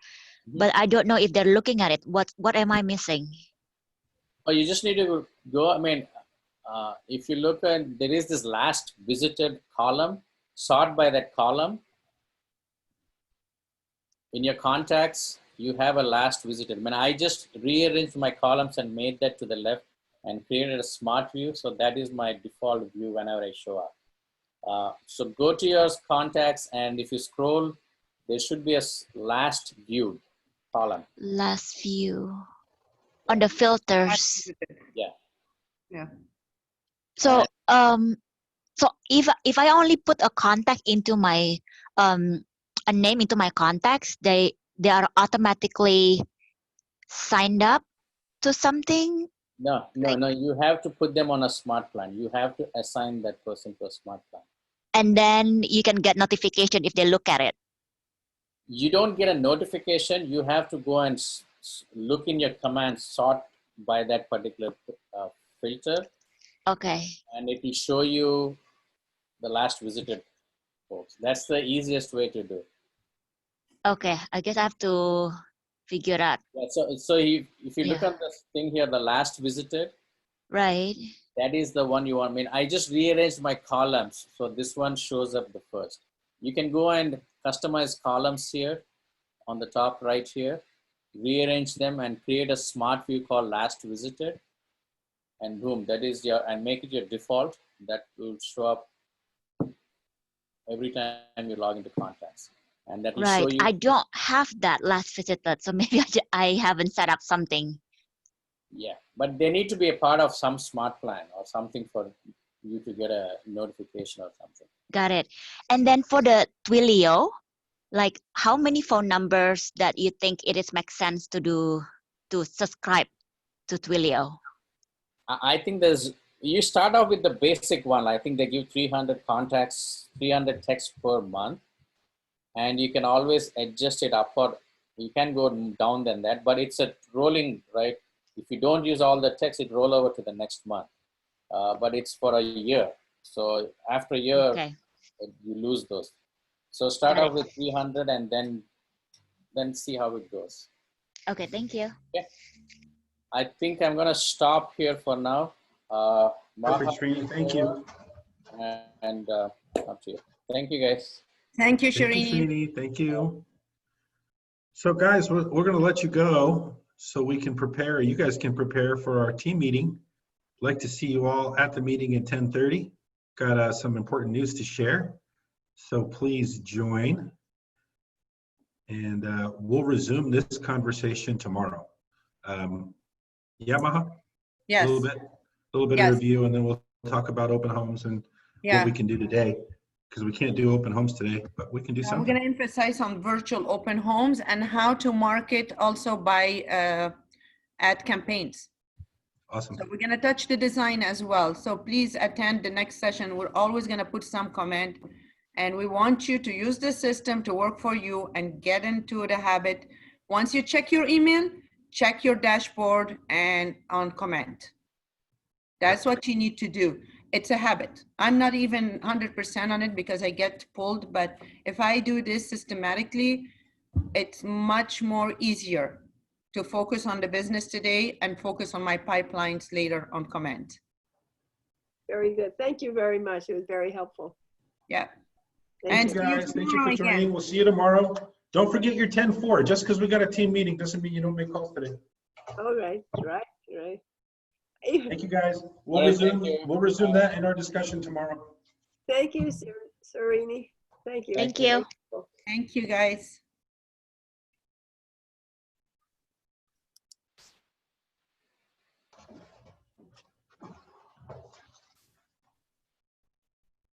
but I don't know if they're looking at it. What am I missing? Oh, you just need to go. I mean, if you look at, there is this last visited column, sort by that column. In your contacts, you have a last visited. I mean, I just rearranged my columns and made that to the left and created a smart view. So that is my default view whenever I show up. So go to your contacts, and if you scroll, there should be a last viewed column. Last view on the filters. Yeah. Yeah. So so if I only put a contact into my a name into my contacts, they are automatically signed up to something. No. You have to put them on a smart plan. You have to assign that person to a smart plan. And then you can get notification if they look at it. You don't get a notification. You have to go and look in your command, sort by that particular filter. Okay. And it will show you the last visited folks. That's the easiest way to do it. Okay, I guess I have to figure it out. Yeah, so if you look at this thing here, the last visited, right? That is the one you want. I mean, I just rearranged my columns, so this one shows up the first. You can go and customize columns here on the top right here, rearrange them and create a smart view called last visited, and boom, that is and make it your default. That will show up every time you log into contacts. And that will show you. I don't have that last visited, so maybe I haven't set up something. Yeah, but they need to be a part of some smart plan or something for you to get a notification or something. Got it. And then for the Twilio, like how many phone numbers that you think it makes sense to subscribe to Twilio? I think you start off with the basic one. I think they give 300 contacts, 300 texts per month. And you can always adjust it up, or you can go down than that, but it's a rolling, right? If you don't use all the text, it roll over to the next month, but it's for a year. So after a year, you lose those. So start off with 300 and then see how it goes. Okay, thank you. Yeah. I think I'm gonna stop here for now. Perfect, Srini. Thank you. And up to you. Thank you, guys. Thank you, Thank you, Srini. Srini. Thank you. So guys, we're going to let you go so we can prepare. You guys can prepare for our team meeting. I'd like to see you all at the meeting at 10:30. Got some important news to share. So please join. And we'll resume this conversation tomorrow. Yeah, Maha? Yes. A little bit of review, and then we'll talk about open homes and Yeah. what we can do today, because we can't do open homes today, but we can do We're something. going to emphasize on virtual open homes and how to market also by ad campaigns. Awesome. So we're going to touch the design as well. So please attend the next session. We're always going to put some comment, and we want you to use the system to work for you and get into the habit. Once you check your email, check your dashboard and on comment. That's what you need to do. It's a habit. I'm not even 100% on it because I get pulled, but if I do this systematically, it's much more easier to focus on the business today and focus on my pipelines later on comment. Very good. Thank you very much. It was very helpful. Yeah. Thank you guys. Thank you for joining. We'll see you tomorrow. Don't forget your 10-4. Just because we got a team meeting doesn't mean you don't make calls today. All right. Right. Right. Thank you guys. We'll All right, resume. thank you. We'll resume that in our discussion tomorrow. Thank you, Serini. Thank you. Thank you. Thank you, guys.